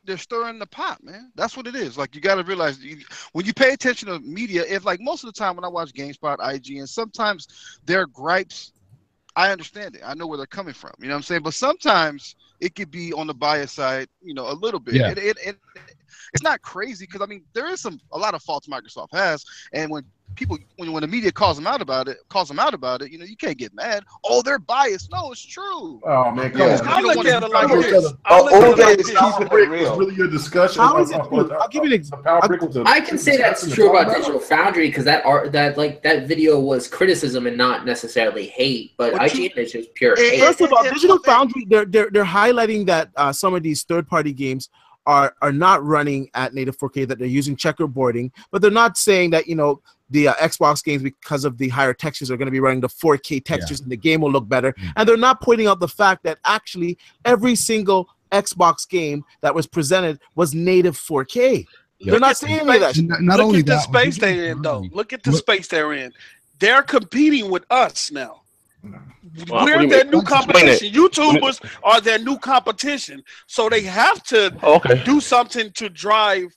They're stirring the pot, man. That's what it is. Like, you got to realize when you pay attention to media, if like most of the time when I watch GameSpot, IGN, sometimes their gripes, I understand it. I know where they're coming from. You know what I'm saying? But sometimes it could be on the bias side, a little bit. Yeah. It's not crazy because I mean there is a lot of faults Microsoft has, and when the media calls them out about it, you can't get mad. Oh, they're biased. No, it's true. Oh man, come on. I look at it like this. Really your discussion. I'll give you an example. I can say that's true about Digital Foundry because that video was criticism and not necessarily hate, but IGN is just pure hate. First of all, Digital Foundry, they're highlighting that some of these third-party games are not running at native 4K, that they're using checkerboarding, but they're not saying that the Xbox games, because of the higher textures, are going to be running the 4K textures and the game will look better. And they're not pointing out the fact that actually every single Xbox game that was presented was native 4K. They're not saying any of that. Look at the space they're in, though. Look at the space they're in. They're competing with us now. We're their new competition. YouTubers are their new competition, so they have to do something to drive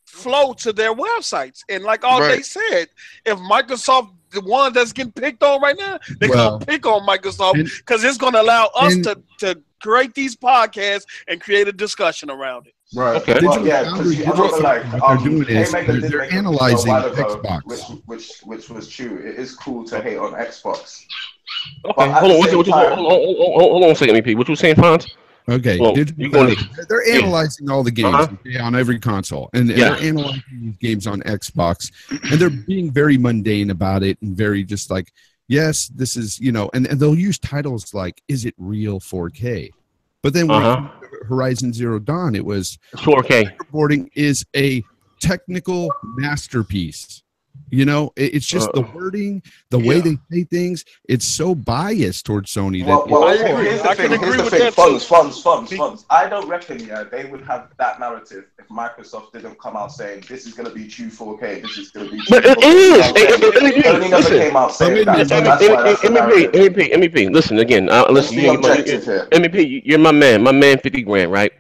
flow to their websites. And like they said, if Microsoft, the one that's getting picked on right now, they're gonna pick on Microsoft because it's gonna allow us to create these podcasts and create a discussion around it. Right. Okay. Well, yeah, because they're doing is they're analyzing Xbox, which was true. It is cool to hate on Xbox. Okay, hold on a second, MP. What you saying, Fonz? Okay, they're analyzing all the games on every console, and they're analyzing these games on Xbox, and they're being very mundane about it and very just like, yes, this is, and they'll use titles like, is it real 4K? But then when Horizon Zero Dawn, it was 4K. Checkerboarding is a technical masterpiece. It's just the wording, the way they say things. It's so biased towards Sony. Here's the thing. Funds. I don't reckon they would have that narrative if Microsoft didn't come out saying this is going to be true 4K. This is going to be. But it is. Sony never came out saying that. MEP. Listen again. Listen. MEP, you're my man. My man, 50 grand, right?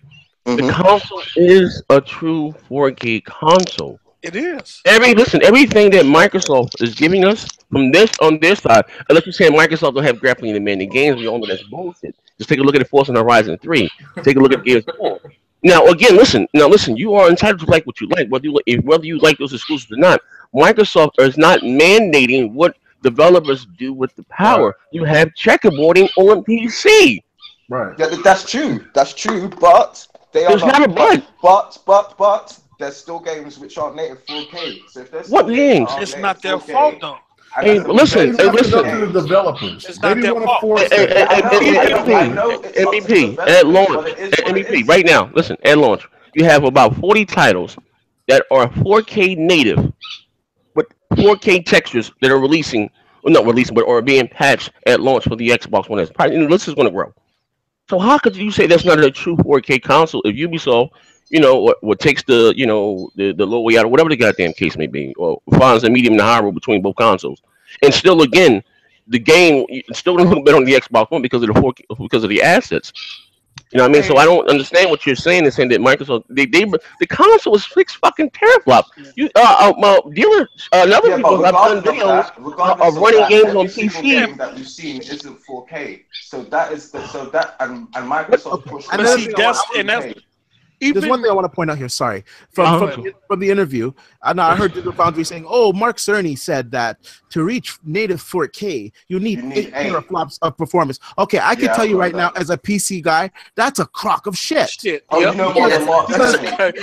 The console is a true 4K console. It is. Everything that Microsoft is giving us from this on their side, unless you're saying Microsoft don't have graphically demanding games, we all know that's bullshit. Just take a look at the Forza Horizon 3. Take a look at Gears 4. Now, again, listen. You are entitled to like what you like, whether you like those exclusives or not. Microsoft is not mandating what developers do with the power. Right. You have checkerboarding on PC. Right. Yeah, that's true. But they are not a but. There's still games which aren't native 4K. So if there's what games? It's not their fault though. Hey, listen. The developers. It's not their fault. MVP at launch. MVP right now. Listen, at launch, you have about 40 titles that are 4K native, with 4K textures that are are being patched at launch for the Xbox One S. Probably the list is going to grow. So how could you say that's not a true 4K console if Ubisoft, what takes the low way out, or whatever the goddamn case may be, or finds a medium to high road between both consoles, and still again the game still a little bit on the Xbox One because of the assets. You know what I mean? So I don't understand what you're saying. Saying that Microsoft, the console was 6 fucking teraflops. You dealers, another people have done videos of running games on PC. That we've seen isn't 4K. So that is and Microsoft pushed. There's one thing I want to point out here. Sorry, from the interview, I heard Digital Foundry saying, "Oh, Mark Cerny said that to reach native 4K, you need 8 teraflops of performance." Okay, I can tell you right now, as a PC guy, that's a crock of shit. Oh, you know more than Mark. RX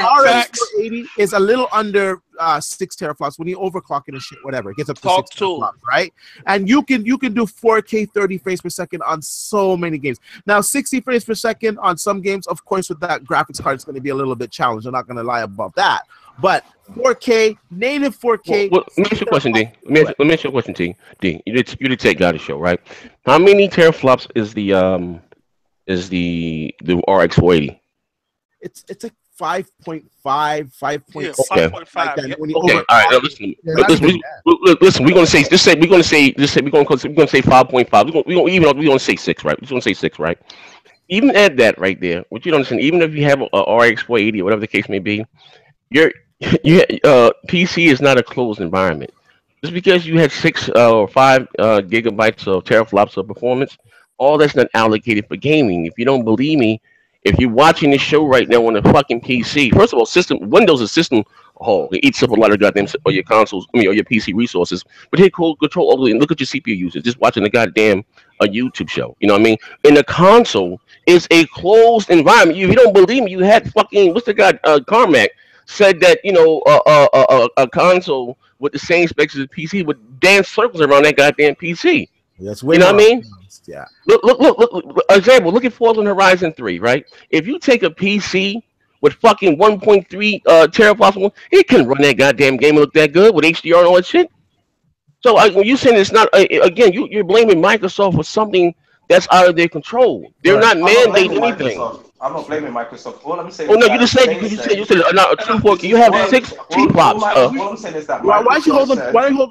480 is a little under 6 teraflops. When you overclock it and shit, whatever, it gets up to 6 teraflops, right? And you can do 4K 30 frames per second on so many games. Now, 60 frames per second on some games, of course, with that graphics card, it's going to be a little bit challenged. I'm not going to lie about that. But 4K, native 4K. Well, let me ask you a question, D. Let me ask you a question, D. You the tech guy to show, right? How many teraflops is the RX 480? It's like 5.5, 5.6. Okay. 5.5. Like okay. All right. Now listen. Listen. We're gonna say 5.5. We're gonna say 6, right? We're gonna say 6, right? Even at that right there, what you don't understand, even if you have a RX 480 or whatever the case may be, your PC is not a closed environment. Just because you had 6 or 5 gigabytes of teraflops of performance, all that's not allocated for gaming. If you don't believe me, if you're watching this show right now on a fucking PC, first of all, Windows is system hall. It eats up a lot of goddamn or your consoles, or your PC resources. But take control over it and look at your CPU usage. Just watching a goddamn YouTube show. You know what I mean? In the console is a closed environment. If you don't believe me, you had fucking what's the guy Carmack said that a console with the same specs as a PC would dance circles around that goddamn PC. That's you know what I mean? Yeah. Look. Example. Look at Forza Horizon 3. Right? If you take a PC with fucking 1.3 teraflops, it can run that goddamn game and look that good with HDR and all that shit. So when you saying it's not, again, you're blaming Microsoft for something that's out of their control. They're not mandating anything. I'm not blaming Microsoft. All I'm saying. Oh no, you just said you said not true 4K. You have 6 T-flops. All I'm saying is that why don't you hold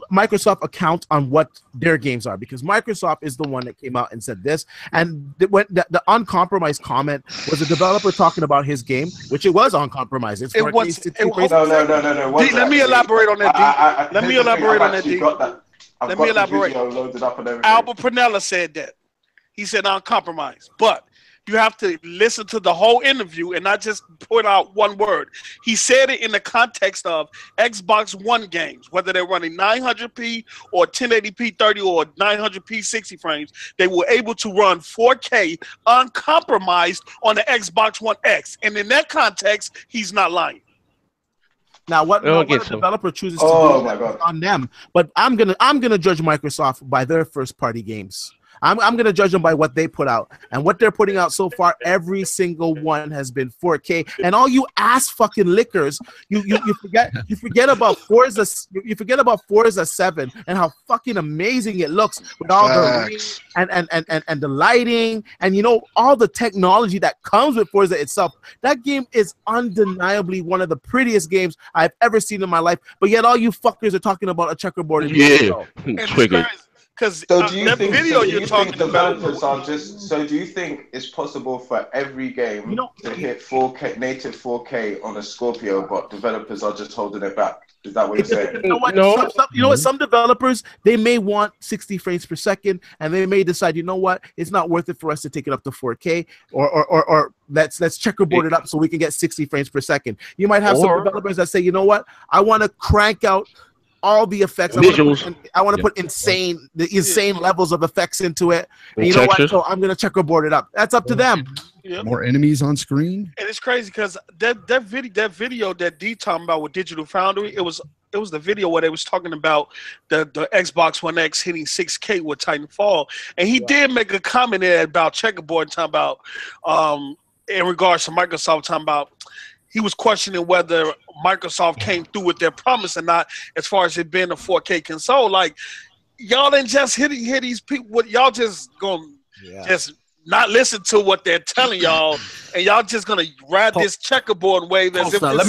Microsoft account on what their games are? Because Microsoft is the one that came out and said this, and the uncompromised comment was a developer talking about his game, which it was uncompromised. No. Let me elaborate on that, D. Let me elaborate on that, D. Let me elaborate. Albert Pernella said that. He said uncompromised, but you have to listen to the whole interview and not just put out one word. He said it in the context of Xbox One games, whether they're running 900p or 1080p 30 or 900p 60 frames, they were able to run 4K uncompromised on the Xbox One X. And in that context, he's not lying. Now, what the developer chooses to do on them, but I'm gonna judge Microsoft by their first party games. I'm going to judge them by what they put out, and what they're putting out so far. Every single one has been 4K. And all you ass fucking lickers, you forget about Forza. You forget about Forza 7 and how fucking amazing it looks with all the rings and the lighting and all the technology that comes with Forza itself. That game is undeniably one of the prettiest games I've ever seen in my life. But yet all you fuckers are talking about a checkerboard. Triggered. Because do you think developers are just? So do you think it's possible for every game to hit 4K native 4K on a Scorpio, but developers are just holding it back? Is that what you're saying? You know what? No. Some developers, they may want 60 frames per second, and they may decide, you know what, it's not worth it for us to take it up to 4K, or let's checkerboard it up so we can get 60 frames per second. You might have some developers that say, you know what, I want to crank out all the effects. I want to put insane levels of effects into it. And you know what? So I'm gonna checkerboard it up. That's up to them. Yep. More enemies on screen. And it's crazy because that video that D talking about with Digital Foundry, it was the video where they was talking about the Xbox One X hitting 6K with Titanfall, and he did make a comment there about checkerboard, talking about in regards to Microsoft, talking about. He was questioning whether Microsoft came through with their promise or not, as far as it being a 4K console. Like, y'all didn't just hit these people. Y'all just gonna just not listen to what they're telling y'all, and y'all just gonna ride this checkerboard wave as if let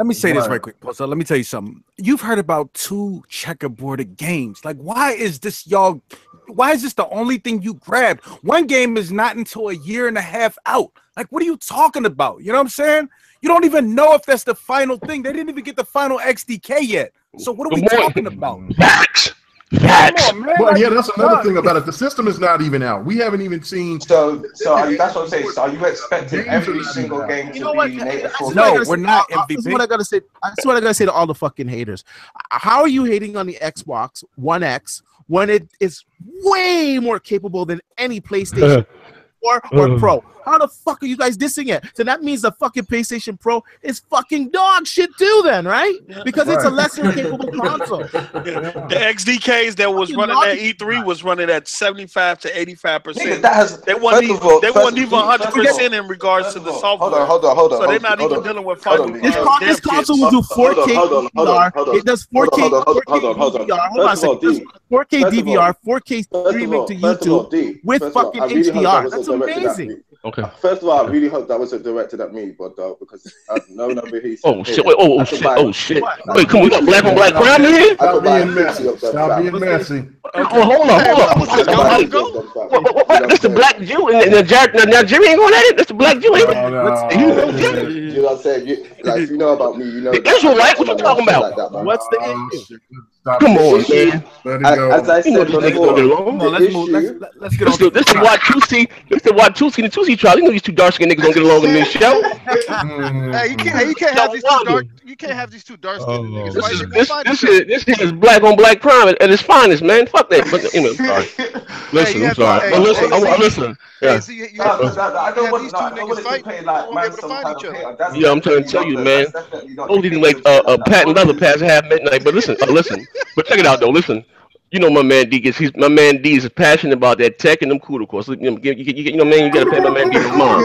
me say this right quick. Poster, let me tell you something. You've heard about 2 checkerboarded games. Like, why is this the only thing you grabbed? One game is not until a year and a half out. Like, what are you talking about? You know what I'm saying? You don't even know if that's the final thing. They didn't even get the final XDK yet. So what are we talking about? Facts. Well, yeah, that's another thing about it. The system is not even out. We haven't even seen. So that's what I'm saying. So are you expecting every single game to be native? No, we're not MVP. That's what I gotta say. That's what I gotta say to all the fucking haters. How are you hating on the Xbox One X when it is way more capable than any PlayStation 4 or Pro? How the fuck are you guys dissing it? So that means the fucking PlayStation Pro is fucking dog shit too then, right? Because it's a lesser capable console. The XDKs that was running at E3 was running at 75 to 85%. They weren't even 100% in regards to the software. Hold on. So they're not even dealing with final. This console will do 4K DVR. It does 4K DVR. 4K DVR, 4K streaming to YouTube with fucking HDR. That's amazing. Okay. First of all, I really hope that wasn't directed at me, but because no number he's. Oh shit! Wait, oh shit! Wait, come on, we got black on black crime in here. Stop being messy. Stop being messy. Oh, hold on. What? That's the black Jew, and now Jerry ain't going at it. That's the black Jew. You know what I'm saying? Like, you know about me, you know. The Israelite? What you talking about? What's the issue? Come on, man. As I said before, let's get on. This is what Tusi. This is what Tusi and the Tusi trial. You know these 2 dark skinned niggas don't get along in this show. Hey, you can't have these 2 dark. You can't have these 2 dark skinned niggas. This is black on black crime at its finest, man. Fuck that. But anyway, sorry. Listen, I'm sorry. But listen. Yeah. I don't want to play like man some kind of. Yeah, I'm trying to tell you, man. Those didn't make a patent leather past half midnight. But listen. But check it out though. Listen. You know my man D my man D is passionate about that tech and them CUDA cores. You know, man, you gotta pay my man D his mom.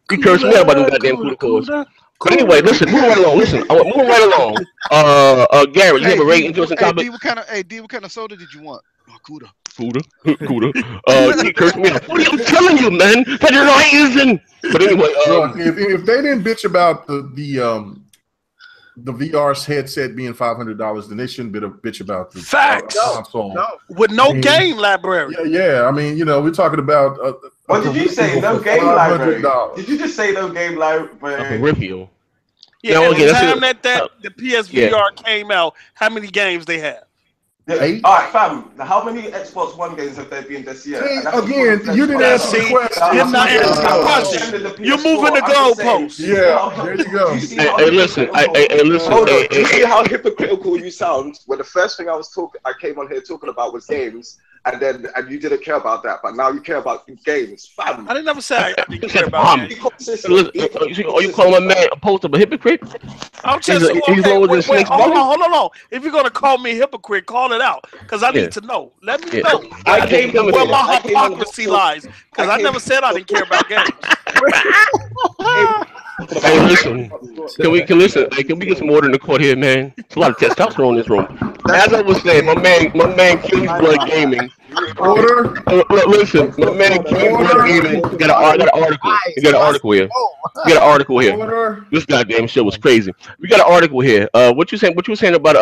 He cursed me out about them goddamn CUDA cores. But anyway, listen, moving right along. Moving right along. Gary, you have a rating to us in topic? D, what kind of soda did you want? Oh, CUDA. He cursed me out. What are you telling you, man? That you're reason. But anyway, if they didn't bitch about the VR headset being $500, then they shouldn't be a bitch about the console. No. With no game library. Yeah. I mean, you know, we're talking about. What did you say? No game library. Did you just say no game library? Review. Yeah, at the time that the PSVR came out, how many games they have? 8? All right, fam. How many Xbox One games have there been this year? Again, you didn't answer the question. You're not answering the question. You're moving the goalposts. Yeah, there you go. Hey, listen. Hold on. Do you see how hypocritical you sound? When the first thing I came on here talking about was games, and you didn't care about that, but now you care about games, fam. I didn't never say I didn't care about games. Are you calling my man a post of a hypocrite? I'm just wait, hold on. If you're gonna call me a hypocrite, call it out, because I need to know. Let me know where my hypocrisy lies, because I never said I didn't care about games. Hey, listen. Can we get some order in the court here, man? There's a lot of testosterone in this room. As I was saying, my man King's Blood Gaming. Order. Listen, my man King's Blood Gaming got an article. You got an article here. You got an article here. Order. This goddamn show was crazy. We got an article here. What you saying about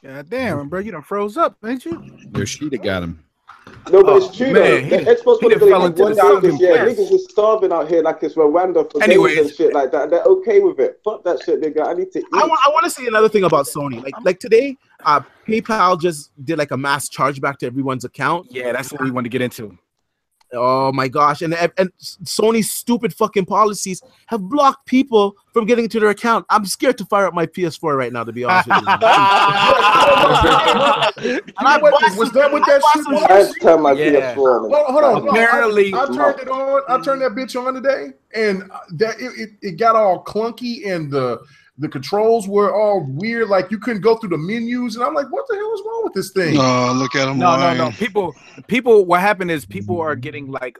God damn, bro, you done froze up, ain't you? Their sheeta got him. No, but it's true though. The Xbox would have been like one game this year. Niggas are starving out here like it's Rwanda for games and shit like that. They're okay with it. Fuck that shit, nigga. I need to eat. I want to say another thing about Sony. Like today, PayPal just did like a mass chargeback to everyone's account. Yeah, that's what we want to get into. Oh my gosh, and Sony's stupid fucking policies have blocked people from getting into their account. I'm scared to fire up my PS4 right now, to be honest with you. Was that what that shit was? I turned my PS4 on. Hold on. Apparently, I turned it on. I turned that bitch on today, and that it got all clunky, and the controls were all weird. Like you couldn't go through the menus, and I'm like, what the hell is wrong with this thing? Look at them. No. People. What happened is people are getting like.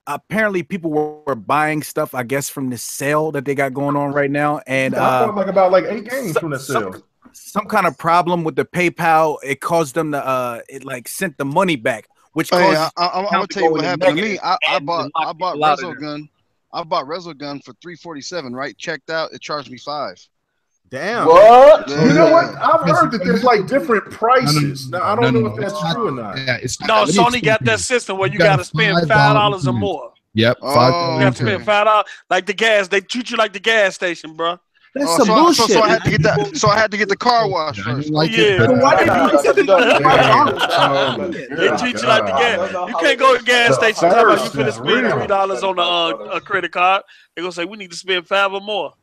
Apparently, people were buying stuff, I guess, from the sale that they got going on right now, and I thought like about 8 games from the sale. some kind of problem with the PayPal. It caused them to it like sent the money back, which caused. I'm gonna tell you what happened to me. I bought Resogun. I bought Resogun for $347. Right, checked out. It charged me $5. Damn. What? Yeah. You know what? I've heard that there's like different prices. Now I don't know if that's true or not. Yeah, no, Sony got that system where you got to spend $5 or more. Yep. You have to spend $5. Like the gas, they treat you like the gas station, bro. That's some bullshit. So I had to get that. So I had to get the car wash first. They treat you like the gas. You can't go to the gas station talking about you finna spend $3 on a credit card. They're gonna say we need to spend $5 or more.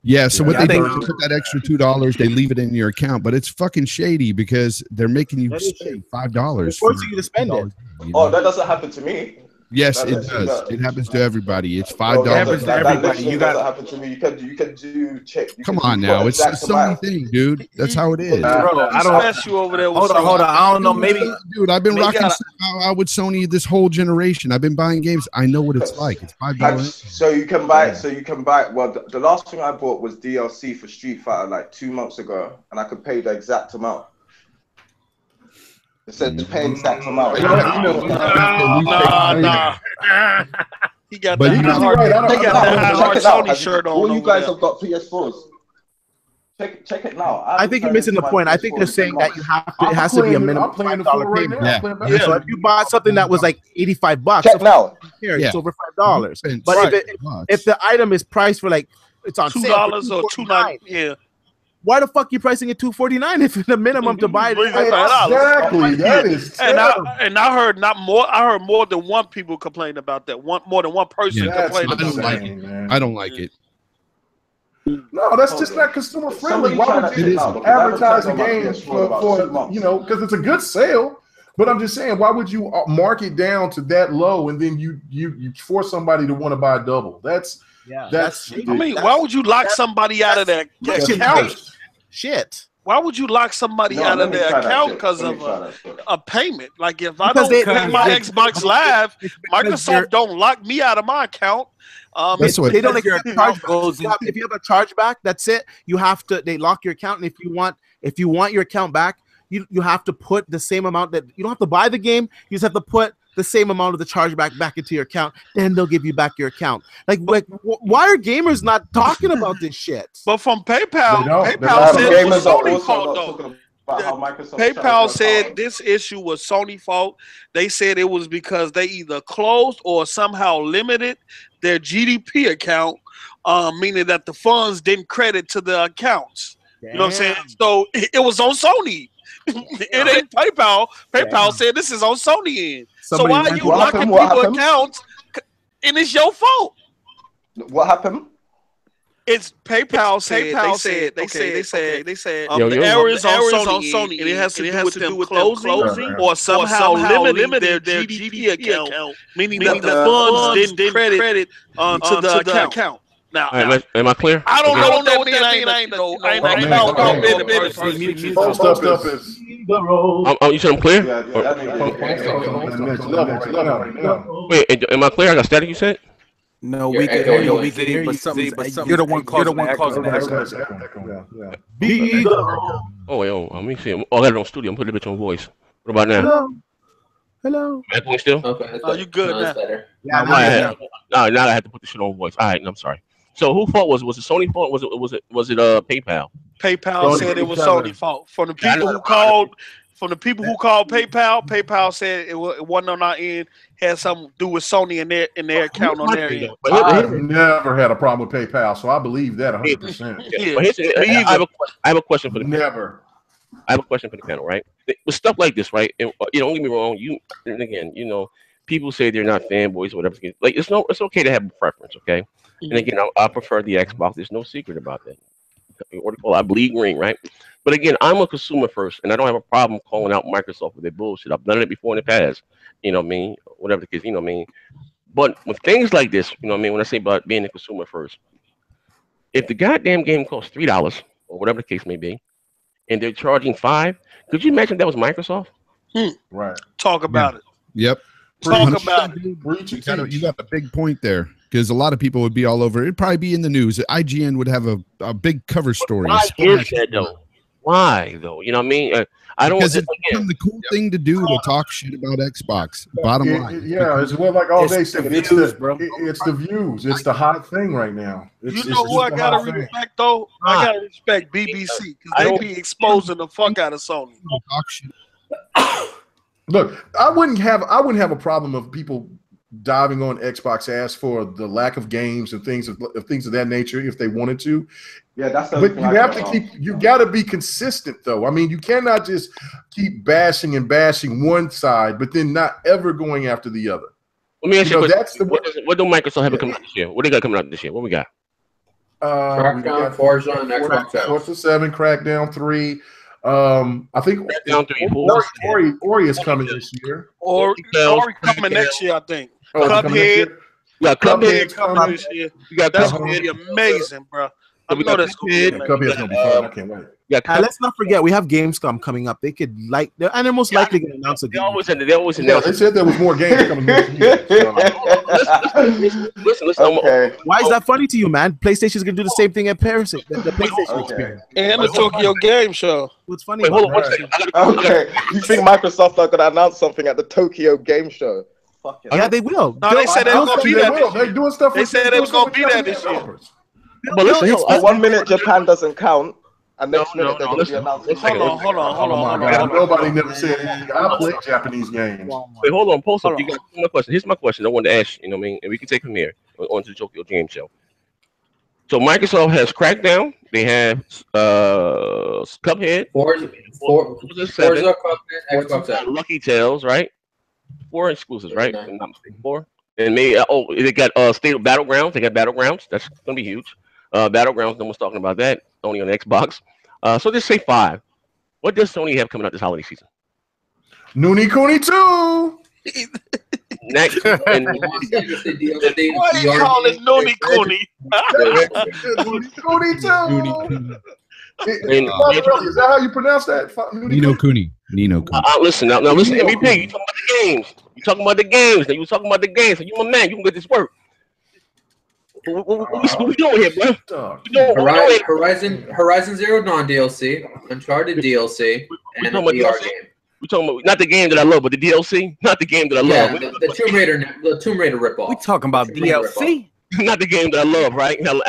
Yeah, so what they do is put that extra $2, they leave it in your account, but it's fucking shady because they're making you spend $5. Forcing you to spend it. Oh, that doesn't happen to me. Yes, it does. It happens to everybody. It's $5. That literally doesn't happen to me. You can do check. Come on now, it's a Sony thing, dude. That's how it is. Bro, I don't mess you over there. Hold on. I don't know. Maybe, dude, I've been rocking out with Sony this whole generation. I've been buying games. I know what it's like. It's $5. So you can buy. Well, the last thing I bought was DLC for Street Fighter like 2 months ago, and I could pay the exact amount. It said to pay exact amount. Nah. He got that hard Sony shirt on. All you guys have got PS4s. Check it now. I think you're missing the point. I think they're saying that you have to. It has to be a minimum $5 payment. Yeah. So if you bought something that was like $85, check now. It's over $5. But if the item is priced for like it's on $2 or $2.99, yeah. Why the fuck are you pricing it $249 if the minimum to buy it is exactly? That is terrible. And I heard more than one people complain about that. More than one person complained about that. I don't like it. No, that's just not consumer friendly. Why would you advertise a game for because it's a good sale? But I'm just saying, why would you mark it down to that low and then you force somebody to want to buy double? That's why would you lock somebody out of that account? Shit. Why would you lock somebody out of their account because of a payment? Like if I don't pay my Xbox Live, Microsoft don't lock me out of my account. They don't let your charge goes. If you have a chargeback, that's it. You have to. They lock your account, and if you want your account back, you have to put the same amount that you don't have to buy the game. You just have to put the same amount of the chargeback back into your account. Then they'll give you back your account. Like why are gamers not talking about this shit? But from PayPal said it was Sony fault though. PayPal said this issue was Sony fault. They said it was because they either closed or somehow limited their GDP account, meaning that the funds didn't credit to the accounts. Damn. You know what I'm saying? So it was on Sony. It ain't PayPal. PayPal said this is on Sony end. So why are you locking people's accounts? And it's your fault. What happened? It's PayPal said they said the error is on Sony and it has to do with them closing or somehow limiting their GDP account, meaning that the funds didn't credit to the account. Now, am I clear? I don't know what that means. I you said I'm clear? Wait, am I clear? I got static, you said? No, we can hear you. We can hear you. But you're the one causing the echo. Oh, wait, let me see. Oh, I got it on studio. I'm putting a bitch on voice. What about now? Hello. Am I going still? Okay. Oh, you good now? Yeah, now I have to put the shit on voice. All right, I'm sorry. So who fault was it? Was it Sony fault? Was it PayPal? PayPal said it was Sony fault. For the people who called, PayPal, PayPal said it wasn't on our end. Had something to do with Sony and their account on their end. I've never had a problem with PayPal, so I believe that 100%. I have a question for the never. I have a question for the panel, right? With stuff like this, right? And, don't get me wrong. People say they're not fanboys or whatever. Like it's okay to have a preference, okay? And again, I prefer the Xbox. There's no secret about that. I bleed green, right? But again, I'm a consumer first, and I don't have a problem calling out Microsoft with their bullshit. I've done it before in the past. You know what I mean? Whatever the case, you know what I mean? But with things like this, you know what I mean? When I say about being a consumer first, if the goddamn game costs $3 or whatever the case may be, and they're charging $5, could you imagine that was Microsoft? Right. Talk about it. Yep. Talk about it. You got a big point there. Because a lot of people would be all over. It'd probably be in the news. IGN would have a big cover story. I hear that though. Why though? You know what I mean? I don't. Because it's become the cool thing to do to talk shit about Xbox. Bottom line. Yeah, it's well like all day saying it's the views. It's the hot thing right now. You know who I gotta respect though? I gotta respect BBC because they be exposing the fuck out of Sony. Look, I wouldn't have a problem of people diving on Xbox ass for the lack of games and things of that nature if they wanted to. Yeah, that's the but you have to you got to be consistent though. I mean, you cannot just keep bashing one side, but then not ever going after the other. Let me ask you, what do Microsoft have coming out this year? What they got coming out this year? What we got? Crackdown, Forza, and Xbox. Forza 7, Crackdown 3. I think Ori is coming this year. Ori coming next year, I think. Cuphead. Yeah, Cuphead coming this year. That's gonna be amazing, bro. I know that's Cuphead's gonna be fun. I can't wait. Yeah, let's not forget we have Gamescom coming up. They could and they're most likely going to announce a game. They always announce. They said there was more games coming next year. Listen. Okay. Why is that funny to you, man? PlayStation's going to do the same thing at Paris. The PlayStation experience. And the Tokyo Game Show. What's funny? Okay. You think Microsoft are going to announce something at the Tokyo Game Show? Fuck yeah, they will. No, they said they were going to be there. They're doing stuff. They said they were going to be there this year. But listen, 1 minute Japan doesn't count. And next minute they're going to be announcing. Hold on. Nobody never said anything. I play Japanese games. Wait, hold on. Post up. You got my question. Here's my question. I wanted to ask you. You know what I mean? And we can take from here onto the Tokyo Game Show. So Microsoft has Crackdown. They have Cuphead. Forza, Cuphead, Xbox. Lucky Tales, right? 4 exclusives, right? I'm not mistaken. 4. And they got State of Battlegrounds. They got Battlegrounds. That's gonna be huge. Battlegrounds. No one's talking about that. Only on Xbox. So just say 5. What does Sony have coming out this holiday season? Noonie Cooney 2. Next. Why you call it Noonie Cooney? Noonie 2. Is that how you pronounce that? Nino Cooney. Listen, now listen, MVP. You talking about the games. Now you talking about the games. So you my man. You can get this work. What we doing here, bro? Horizon Zero Dawn DLC, Uncharted DLC, and a VR game. We talking about not the game that I love, but the DLC. Not the game that I love. The Tomb Raider ripoff. We talking about DLC. Not the game that I love, right? Come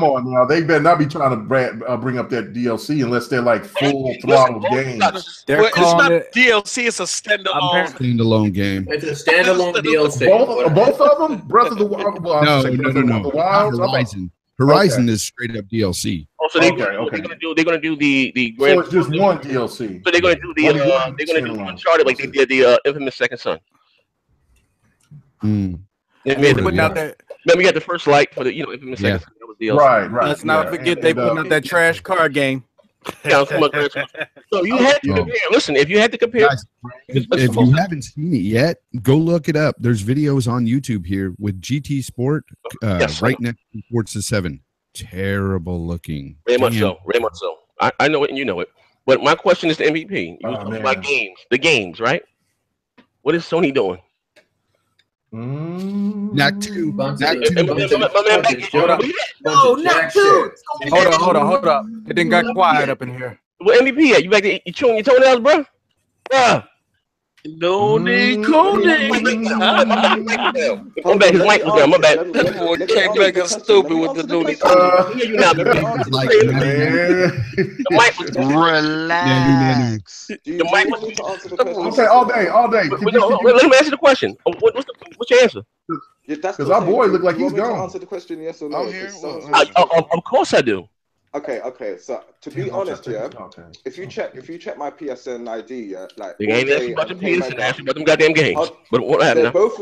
on now, they better not be trying to bring up that DLC unless they're like full throttle games. It's not DLC; it's a standalone game. It's a standalone DLC. Both of them, Breath of the Wild. No. Horizon is straight up DLC. Oh, so they're gonna do the so it's just one DLC. So they're gonna do Uncharted like they did the infamous Second Son. Then we got the First Light for the infamous Second Son. That was DLC. Right. Let's not forget they putting out that trash car game. So you had to compare. Listen, if you had to compare, guys, if you haven't seen it yet, go look it up. There's videos on YouTube here with GT Sport right next to Forza 7. Terrible looking. Very much so. I know it and you know it. But my question is to MVP. You talking about games, the games, right? What is Sony doing? Not 2. No, not 2. Hold up. It didn't got quiet up in here. What MVP at? You back there? You chewing your toenails, bro? Bruh. Noonie Cooney. I'm back. His mic was down. My bad. That boy came back and stupid with the Noonie Cooney. You now, the mic was relax. The mic was okay. All day. Let me answer the question. What's your answer? Because our boy look like he's gone. Answer the question, yes or no. I'm here. Of course I do. Okay. So to be honest, if you check my PSN ID, like they ain't asking about the PSN, asking about them goddamn games. But what happened? Both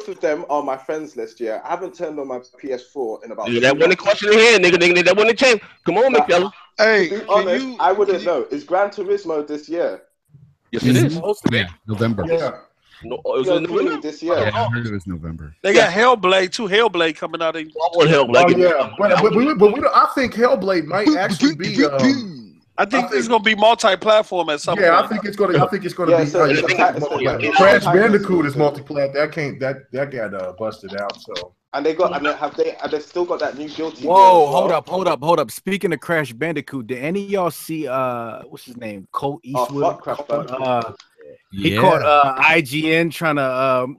of them are my friends list. Yeah, I haven't turned on my PS4 in about. That wasn't the question here, nigga. That wasn't the change. Come on, McFella. Hey, to be honest, I wouldn't know. Is Gran Turismo this year? Yes, it is. Yeah, November. Yeah. No, it was in November this year. Yeah, I heard it was November. They got Hellblade, 2 Hellblade coming out. Hellblade. But I think Hellblade might actually be. I think it's going to be multi-platform at some point. I think it's going to. be. Crash Bandicoot is multiplayer. That got busted out. So. And they've still got that new guilty. Whoa, hold up. Speaking of Crash Bandicoot, did any of y'all see what's his name? Colt Eastwood. He caught IGN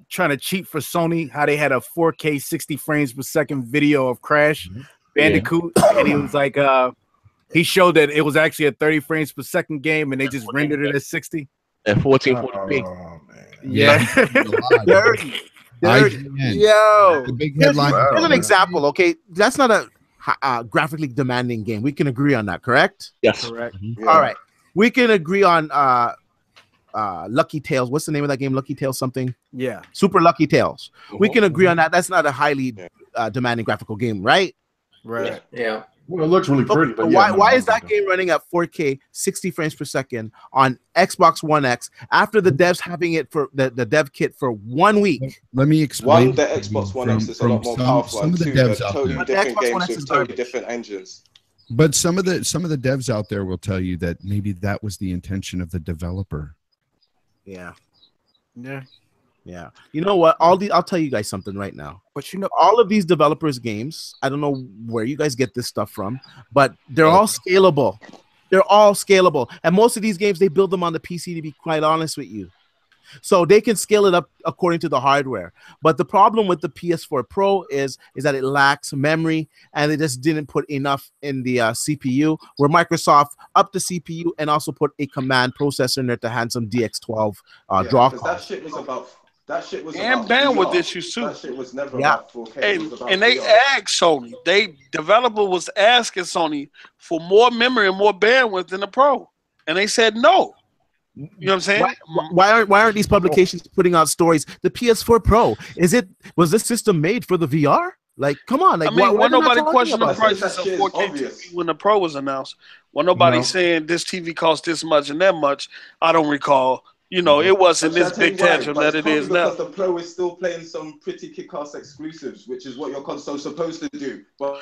trying to cheat for Sony. How they had a 4K 60 frames per second video of Crash Bandicoot, and he was like, he showed that it was actually a 30 frames per second game, and they just rendered it at 60 and 1440p. Oh man, dirty. Yo, the big headline. Here's an example. Okay, that's not a graphically demanding game. We can agree on that, correct? Yes, correct. All right, we can agree on Lucky Tales. What's the name of that game? Lucky Tales something? Yeah. Super Lucky Tales. We can agree on that. That's not a highly demanding graphical game, right? Right. Yeah. Well, it looks really pretty. But why is that game running at 4K 60 frames per second on Xbox One X after the devs having it for the dev kit for 1 week? Let me explain. The Xbox One X is a lot more powerful. Some of the devs out there, different games with totally different engines. But some of the devs out there will tell you that maybe that was the intention of the developer. Yeah. You know what? I'll tell you guys something right now. But you know, all of these developers' games, I don't know where you guys get this stuff from, but they're all scalable. And most of these games, they build them on the PC, to be quite honest with you. So they can scale it up according to the hardware. But the problem with the PS4 Pro is that it lacks memory, and they just didn't put enough in the CPU, where Microsoft upped the CPU and also put a command processor in there to hand some DX12 draw cards. That shit was and about bandwidth VR. issues too. That shit was never about 4K. And they asked Sony. Developer was asking Sony for more memory and more bandwidth than the Pro, and they said no. You know what I'm saying? Why aren't these publications putting out stories? The PS4 Pro, was this system made for the VR? Like, come on! Like, why nobody questioned the prices of 4K TV when the Pro was announced? When nobody saying this TV costs this much and that much? I don't recall. You know, it wasn't this big tantrum that it is now. Because the Pro is still playing some pretty kick-ass exclusives, which is what your console's supposed to do. But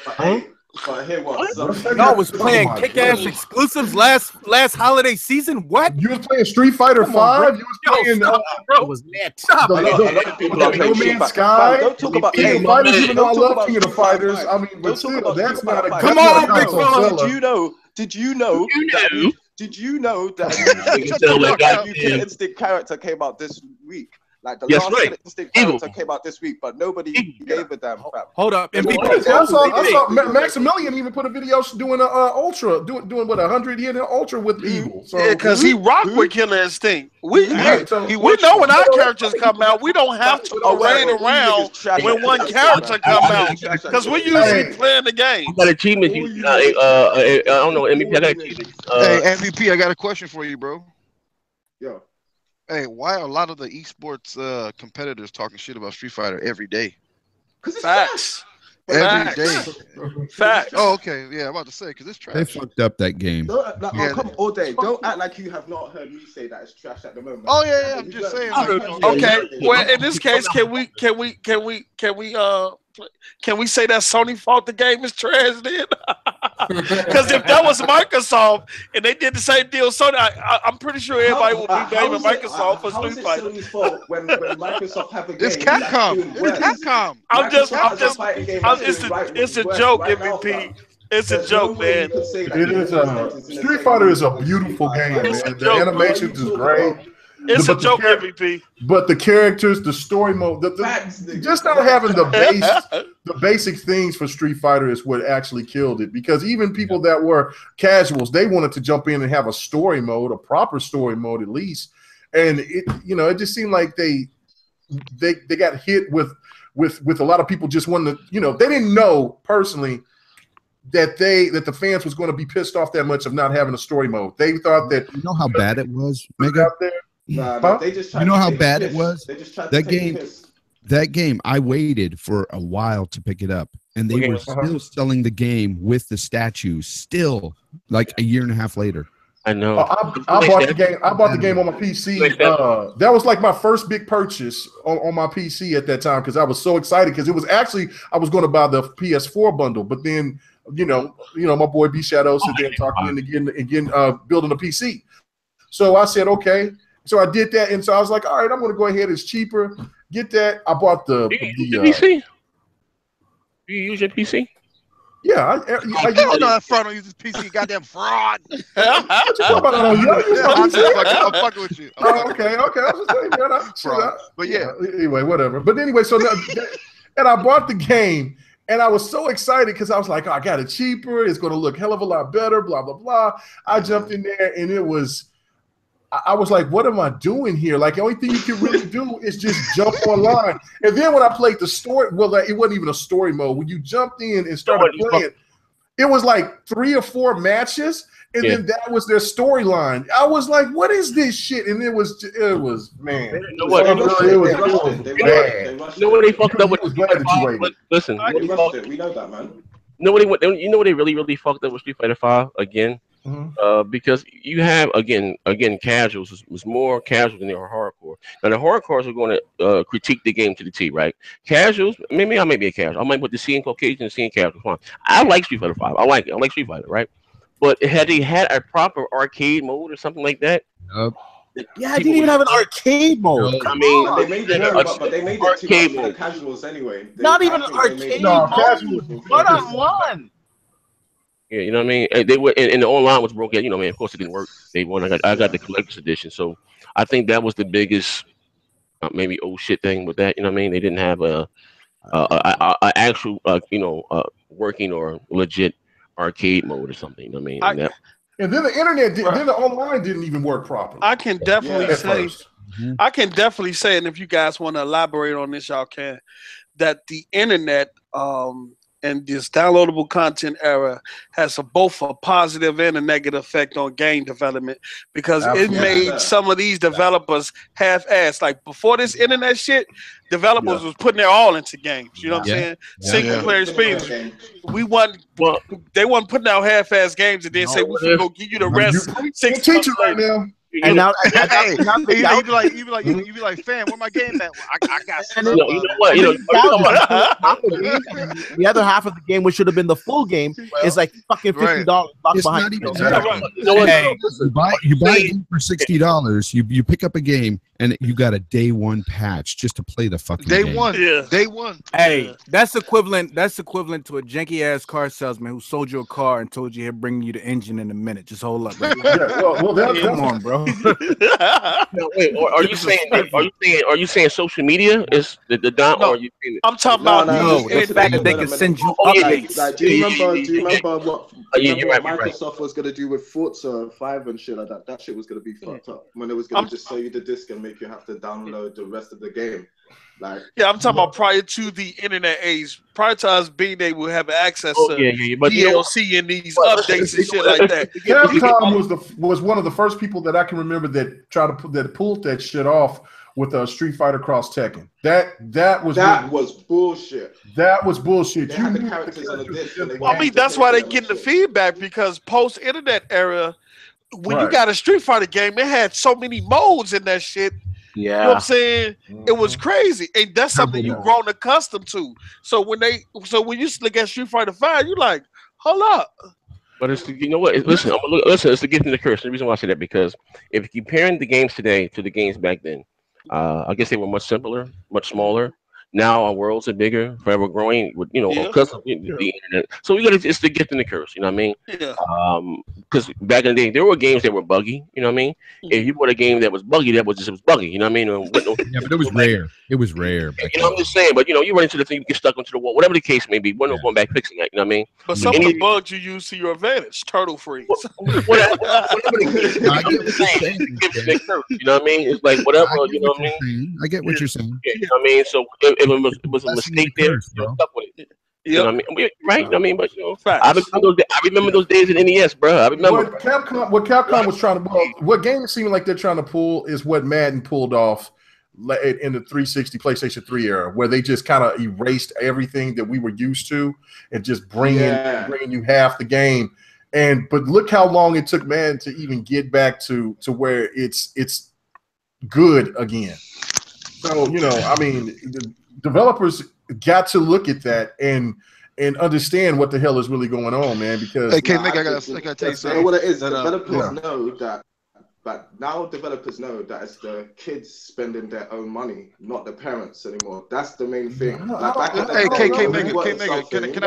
here what? Y'all was playing kick-ass exclusives last holiday season. What? You was playing Street Fighter 5. You was playing. It was net. No Man's Sky. Don't talk about fighters, even though I love King of the Fighters. I mean, but still, that's not a. Come on, big fella. Did you know that the Killer Instinct character came out this week? Like the last Killer Instinct character came out this week, but nobody gave a damn crap. Hold up, MVP. I saw Maximilian even put a video doing a ultra, doing what 100 hit ultra with Evil. So because he rocked with Killer Instinct. We know when our characters come out, we don't have to parade around when one character come out because we usually playing the game. I got achievement. I don't know MVP. I got achievement. Hey MVP, I got a question for you, bro. Yo. Hey, why are a lot of the esports competitors talking shit about Street Fighter every day? Because it's facts. Every day. Facts. Oh, okay. Yeah, I'm about to say because it's trash. They fucked up that game. Come all day. Don't act like you have not heard me say that it's trash at the moment. Oh yeah, I'm just saying. Okay. Well, in this case, can we say that Sony fault the game is trash then? Because if that was Microsoft and they did the same deal, Sony, I'm pretty sure everybody would be blaming Microsoft for Street Fighter. Sony's fault when Microsoft have a game? It's Capcom. It's Capcom. It's a joke, MVP. It's a joke, man. It is Street Fighter is a beautiful game, man. The animations is great. It's a joke, MVP. But the characters, the story mode, just not having the basic things for Street Fighter is what actually killed it. Because even people that were casuals, they wanted to jump in and have a story mode, a proper story mode at least. And it just seemed like they got hit with a lot of people just wanting to, they didn't know personally that the fans was going to be pissed off that much of not having a story mode. They thought that how bad it was, Mega. Out there. They just how bad it was? That game, I waited for a while to pick it up, and they were still selling the game with the statues, still like a year and a half later. I know. I bought the game. I bought the game on my PC. That was like my first big purchase on my PC at that time because I was so excited because it was actually I was going to buy the PS4 bundle, but then you know my boy B Shadow said they're talking again building a PC. So I said okay. So I did that, and so I was like, all right, I'm going to go ahead. It's cheaper. Get that. I bought the PC. Do you use your PC? Yeah, I don't know that fraud don't use his PC. Goddamn fraud. I'm fucking with you. Okay. I was just saying, but yeah. Anyway, whatever. But anyway, so and I bought the game, and I was so excited because I was like, oh, I got it cheaper. It's going to look hell of a lot better. Blah blah blah. I jumped in there, and it was. I was like, what am I doing here? Like, the only thing you can really do is just jump online. And then when I played the story, well, it wasn't even a story mode. When you jumped in and started playing, it was like 3 or 4 matches, and then that was their storyline. I was like, what is this shit? And it was man. You know what they fucked up with? Listen, we know that, man. You know what they really fucked up with Street Fighter 5 again? Because you have again casuals was more casual than they are hardcore. Now the hardcores are going to critique the game to the T, right? Casuals, maybe I may be a casual. I might put the C in Caucasian and C in casual. Fine. I like Street Fighter 5. I like it. I like Street Fighter, right? But had they had a proper arcade mode or something like that? Yeah, I didn't even have an arcade mode. I mean, they made it arcade mode casuals anyway. Not even an arcade mode. One-on-one. Yeah, you know what I mean. And they were, and the online was broken. You know, man. Of course, it didn't work. They won. I got the collector's edition, so I think that was the biggest, maybe old shit thing with that. You know what I mean? They didn't have a actual, working or legit arcade mode or something. You know what I mean? And then the internet, then the online didn't even work properly. I can definitely say, and if you guys want to elaborate on this, y'all can. That the internet, and this downloadable content era has both a positive and a negative effect on game development because it made some of these developers half-assed. Like before this internet shit, developers was putting their all into games. You know what I'm saying? Single player experience. They wasn't putting out half-assed games and then say we can go give you the rest. Teacher right now. And now, you be like, fam, where my game at? I got. You know what? The other half of the game, which should have been the full game, is like fucking $50 locked behind. You buy a game for $60. You pick up a game and you got a day one patch just to play the fucking game. Day one. Hey, that's equivalent to a janky ass car salesman who sold you a car and told you he'll bring you the engine in a minute. Just hold up. Come on, bro. No, wait, are you saying social media is the dot? No, or are you saying I'm talking about the fact that they can send you updates. Like, do you remember what Microsoft was gonna do with Forza 5 and shit like that? That shit was gonna be fucked up when it was gonna just sell you the disc and make you have to download the rest of the game. Like, I'm talking about prior to the internet age, prior to us being able to have access to DLC and these updates and shit like that. Capcom was one of the first people that I can remember that pulled that shit off with Street Fighter Cross Tekken. That was bullshit. That was bullshit. They had the characters on the disc. I mean, that's why they get the feedback because post-internet era, when you got a Street Fighter game, it had so many modes in that shit. Yeah. You know what I'm saying? It was crazy. And that's something you've grown accustomed to. So when you look at Street Fighter 5, you're like, hold up. But it's you know what? Listen, it's the gift and the curse. The reason why I say that because if you're comparing the games today to the games back then, I guess they were much simpler, much smaller. Now our worlds are bigger, forever growing with because of the internet. So it's the gift and the curse. You know what I mean? Yeah. Because back in the day, there were games that were buggy. You know what I mean? If you bought a game that was buggy, it was buggy. You know what I mean? Yeah, but it was rare. It was rare. You know what I'm just saying? But you run into the thing, you get stuck into the wall, whatever the case may be. We're not going back fixing that. You know what I mean? But some of the bugs you use to your advantage, turtle freeze. Whatever the case. You know what I mean? It's like whatever. You know what I mean? I get what you're saying. You know what I mean? So if it was a mistake there, you're stuck with it. You know what I mean? Right? I mean, but I remember those days in NES, bro. I remember. What Capcom was trying to what games seem like they're trying to pull is what Madden pulled off in the 360 PlayStation 3 era, where they just kind of erased everything that we were used to and just bringing you half the game. but look how long it took Madden to even get back to where it's good again. So I mean, the developers got to look at that and understand what the hell is really going on, man. Because I gotta tell you something. You know what it is? Developers know that. But now developers know that it's the kids spending their own money, not the parents anymore. That's the main thing. Can I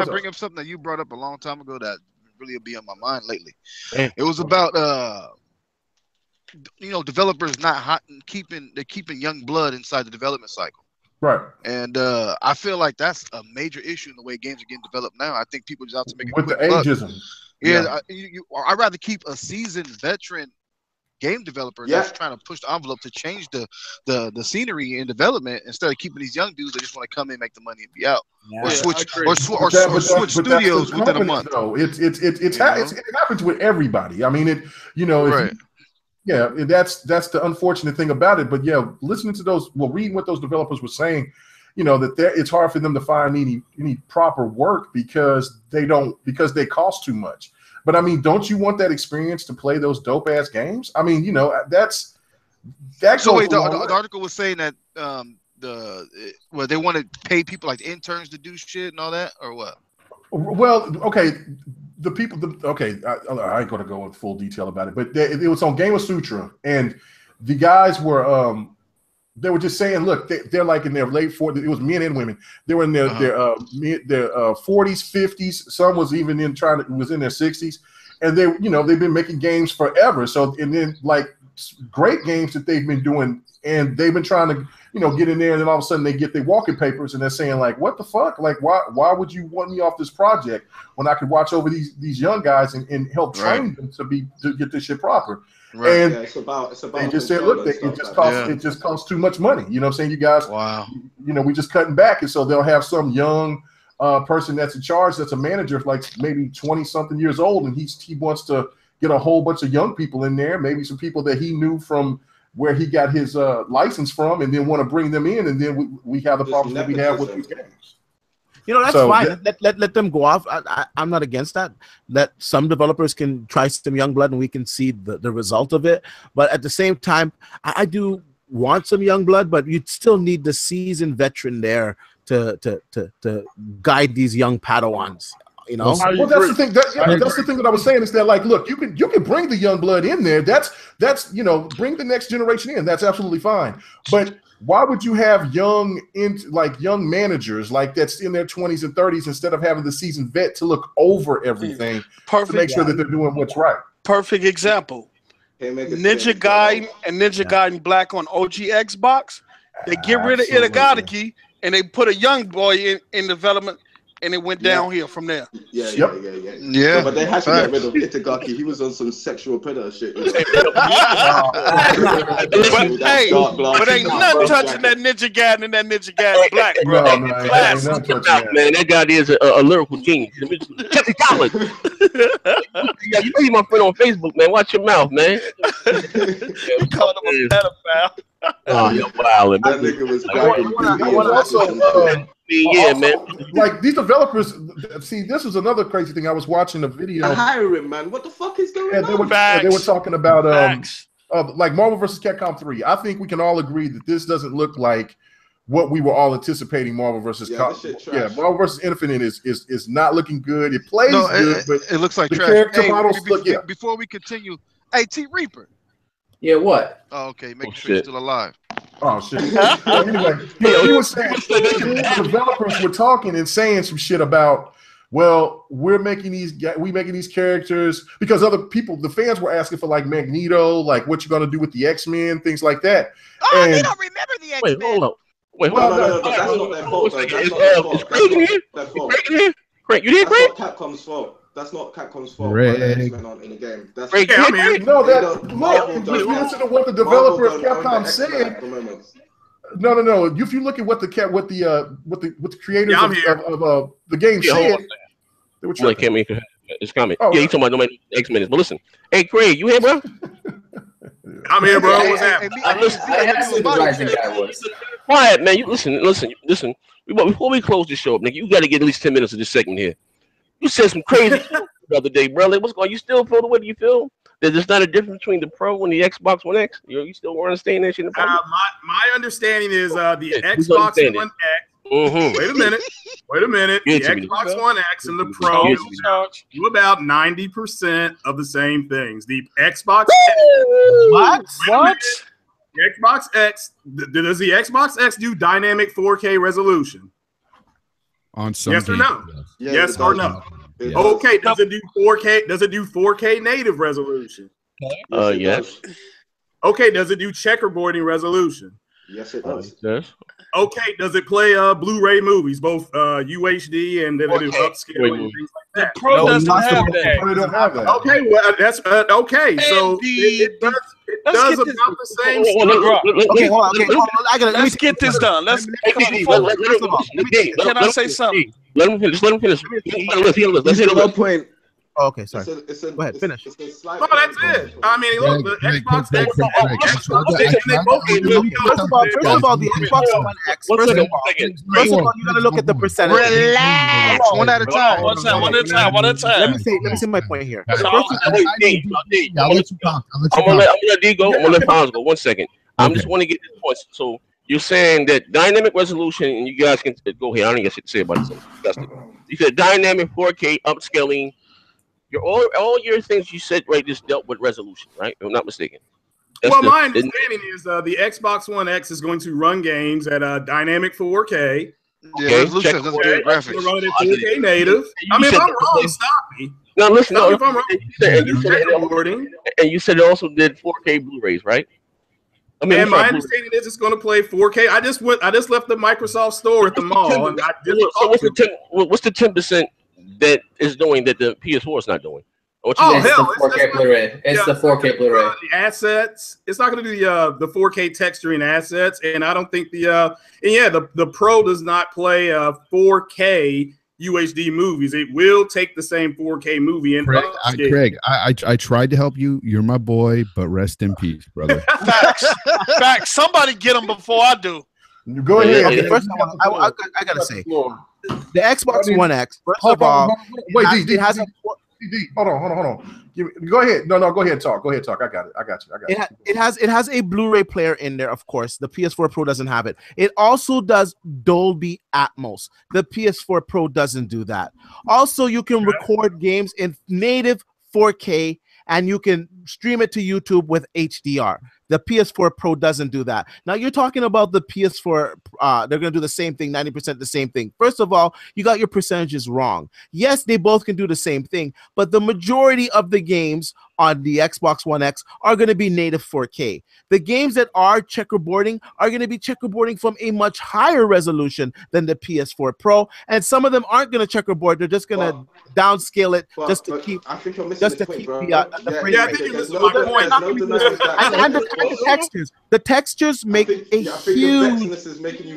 bring up something that you brought up a long time ago that really will be on my mind lately? It was about developers not keeping young blood inside the development cycle. Right. And I feel like that's a major issue in the way games are getting developed now. I think people just have to make it with the ageism. Yeah, I'd rather keep a seasoned veteran game developer that's trying to push the envelope to change the scenery in development instead of keeping these young dudes that just want to come in, make the money, and be out, or switch studios within a month. No, it happens with everybody. I mean, that's the unfortunate thing about it. But listening to reading what those developers were saying, that it's hard for them to find any proper work because they cost too much. But I mean, don't you want that experience to play those dope ass games? I mean, that's that. So wait, the article was saying that they want to pay people like interns to do shit and all that, or what? Well, okay, I ain't gonna go into full detail about it, but it was on Game of Sutra, and the guys were they were just saying, look, they're like in their late 40s. It was men and women. They were in their 40s, 50s. Some was even in their 60s, and they've been making games forever. So and then like great games that they've been doing, and they've been trying to get in there, and then all of a sudden they get their walking papers, and they're saying like, what the fuck? Like why would you want me off this project when I could watch over these young guys and help train them to get this shit proper? Right. And it's about they just said, look, it just costs too much money. You know what I'm saying? You guys, we just cutting back. And so they'll have some young person that's in charge, that's a manager, like maybe 20-something years old, and he wants to get a whole bunch of young people in there, maybe some people that he knew from where he got his license from, and then want to bring them in, and then we have the problems that we have with these games. That's fine. Let them go off. I'm not against that. Let some developers can try some young blood, and we can see the result of it. But at the same time, I do want some young blood, but you still need the seasoned veteran there to guide these young Padawans. Well, that's the thing. That's the thing that I was saying is that, like, look, you can bring the young blood in there. That's bring the next generation in. That's absolutely fine. But why would you have young managers like that's in their 20s and 30s instead of having the seasoned vet to look over everything to make sure that they're doing what's right? Perfect example. Ninja Gaiden and Ninja Gaiden Black on OG Xbox. They get rid of Itagaki and they put a young boy in development. And it went downhill from there. Yeah. But they had to get rid of Itagaki. He was on some sexual predator shit. But ain't nothing touching that Ninja Gaiden and that Ninja Gaiden Black, bro. Man, that guy is a lyrical genius. Jesse Collins. Yeah, you know he's my friend on Facebook, man. Watch your mouth, man. You called him a pedophile. Oh, you're wild. That nigga was man. Like these developers, see, this was another crazy thing. I was watching a video. Hiring, man. What the fuck is going on? They were talking about like Marvel vs. Capcom 3. I think we can all agree that this doesn't look like what we were all anticipating. Marvel vs. Marvel vs. Infinite is not looking good. It plays good, but it looks like the trash. character models Before we continue, hey, T Reaper. Yeah, what? Oh, okay. Make sure you're still alive. Oh shit. Anyway, he was saying developers were talking and saying some shit about, well, we're making these characters because other people, the fans were asking for like Magneto, like what you gonna do with the X-Men, things like that. Oh, they don't remember the X-Men. Wait, hold up. Wait, hold on. No, that's not their fault. Is Craig in here? Craig, you did, Craig? That's not Capcom's fault. That's not Capcom's fault. X-Men on in the game. That's Craig, no, if you listen to what the developer of Capcom said. No. If you look at what the creators of the game said, they were trying. It's coming. Yeah, you talking about no X-Men. But listen, hey Craig, you here, bro? I'm here, bro. What's happening? Quiet, man. You listen. Before we close this show up, nigga, you got to get at least 10 minutes of this segment here. You said some crazy shit the other day, bro. Like, what's going? You still feel the way you feel? There's not a difference between the Pro and the Xbox One X. You still want to stay in that shit? My understanding is the Xbox One X. Wait a minute. The Xbox One X and the Pro do about 90% of the same things. The Xbox X. What? The Xbox X. Does the Xbox X do dynamic 4K resolution? On some yes or no? Yes or no? Okay. Does it do 4K? Does it do 4K native resolution? Yes. Okay. Does it do checkerboarding resolution? Yes, it does. Yes. Okay, does it play Blu-ray movies, both UHD and then it do upscale and things like that? The Pro doesn't have that. Okay, well that's okay. So it does about the same stuff. Okay, hold on. Let's get this done. Can I say something? Let him finish. Let's hit one point. Oh, okay, sorry. Go ahead, finish. No, that's it. I mean, look, the Xbox X. First of all, the Xbox One X. First of all, you gotta look at the percentage. Relax. One at a time. One at a time. Let me say my point here. I'm gonna let D go. I'm gonna let Fonz go. 1 second. I just want to get this point. So you're saying that dynamic resolution, and you guys can go ahead. I don't think I should say about this. You said dynamic 4K upscaling. All your things you said right just dealt with resolution, right? If I'm not mistaken. My understanding is the Xbox One X is going to run games at dynamic 4K. Yeah, resolution doesn't do graphics. Run it at 4K native. I mean, if I'm wrong, stop me. Now listen, if I'm wrong, and you said it also did 4K Blu-rays, right? I mean, and my understanding is it's going to play 4K. I just left the Microsoft store at the mall. And what's the 10%? That is doing that the PS4 is not doing. It's the 4K Blu-ray. It's the 4K Blu-ray. The assets. It's not going to do the 4K texturing assets, and I don't think the Pro does not play 4K UHD movies. It will take the same 4K movie and Craig, I tried to help you. You're my boy, but rest in peace, brother. Facts. Somebody get him before I do. Go ahead. Okay, first of all, I gotta say, the Xbox One X. First of all, it has a. Hold on. Go ahead. No, go ahead and talk. I got you. It has a Blu-ray player in there, of course. The PS4 Pro doesn't have it. It also does Dolby Atmos. The PS4 Pro doesn't do that. Also, you can record games in native 4K and you can stream it to YouTube with HDR. The PS4 Pro doesn't do that. Now you're talking about the PS4. They're going to do the same thing, 90% the same thing. First of all, you got your percentages wrong. Yes, they both can do the same thing, but the majority of the games on the Xbox One X are going to be native 4K. The games that are checkerboarding are going to be checkerboarding from a much higher resolution than the PS4 Pro, and some of them aren't going to checkerboard. They're just going to downscale it just to keep. I think you're missing the point, bro. I think you're missing my point. And the textures. The textures make a huge. Okay,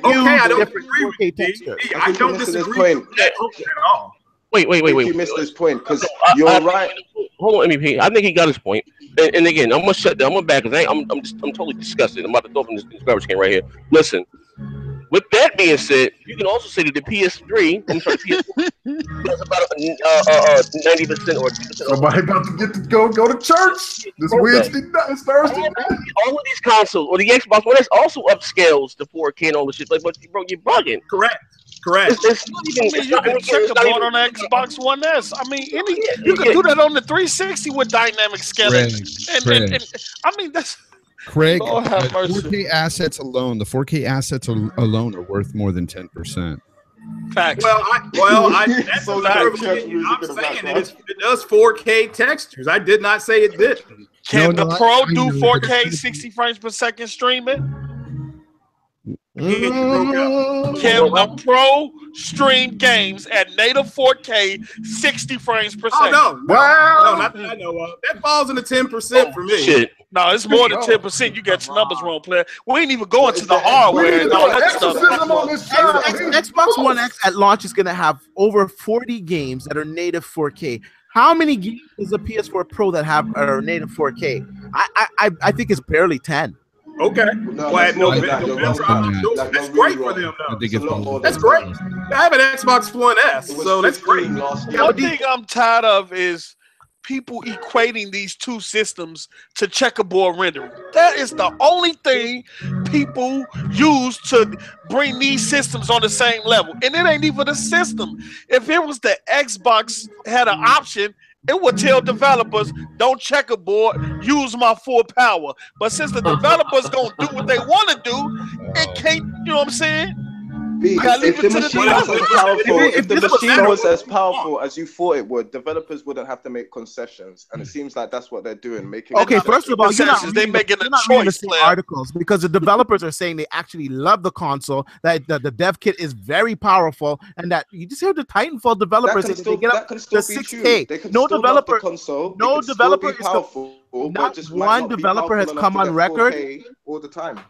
I don't agree with you. I don't disagree with that at all. Wait. You missed this point because you're right. Hold on, MEP. I think he got his point. And again, I'm gonna shut down. I'm gonna back because I'm totally disgusted. I'm about to throw from this garbage can right here. Listen. With that being said, you can also say that the PS3, I'm sorry, PS4, is about 90% or 2%. Somebody about to get to go to church this Wednesday night, it's Thursday night. All of these consoles, or the Xbox One X also upscales to 4K and all the shit. Like, but bro, you're bugging. Correct. It's not even. You can check the board on the Xbox One S. I mean, you can do that on the 360 with dynamic scaling. And I mean, that's. Craig, the 4K assets alone, are worth more than 10%. Facts. That's so I'm saying it does 4K textures. I did not say it did. Can the Pro do 4K 60 frames per second streaming? Can the Pro stream games at native 4K 60 frames per second? No, not that I know of. That falls into 10% for me. Shit. No, it's more than 10%. You got your numbers wrong, player. We ain't even going to the hardware and all that stuff. Xbox One X at launch is going to have over 40 games that are native 4K. How many games does a PS4 Pro that are native 4K? I think it's barely 10. Okay. That's great for them, though. That's great. I have an Xbox One S, so that's great. One thing I'm tired of is people equating these two systems to checkerboard rendering. That is the only thing people use to bring these systems on the same level. And it ain't even a system. If it was the Xbox had an option, it would tell developers, don't checkerboard, use my full power. But since the developers gonna do what they want to do, it can't, you know what I'm saying? If the machine was as powerful as you thought it would, developers wouldn't have to make concessions, and it seems like that's what they're doing. First of all, they're making a choice. Articles because the developers are saying they actually love the console, that the dev kit is very powerful, and that you just hear the Titanfall developers they get up to 6K. No developer is powerful. Not one developer has come on record all the time.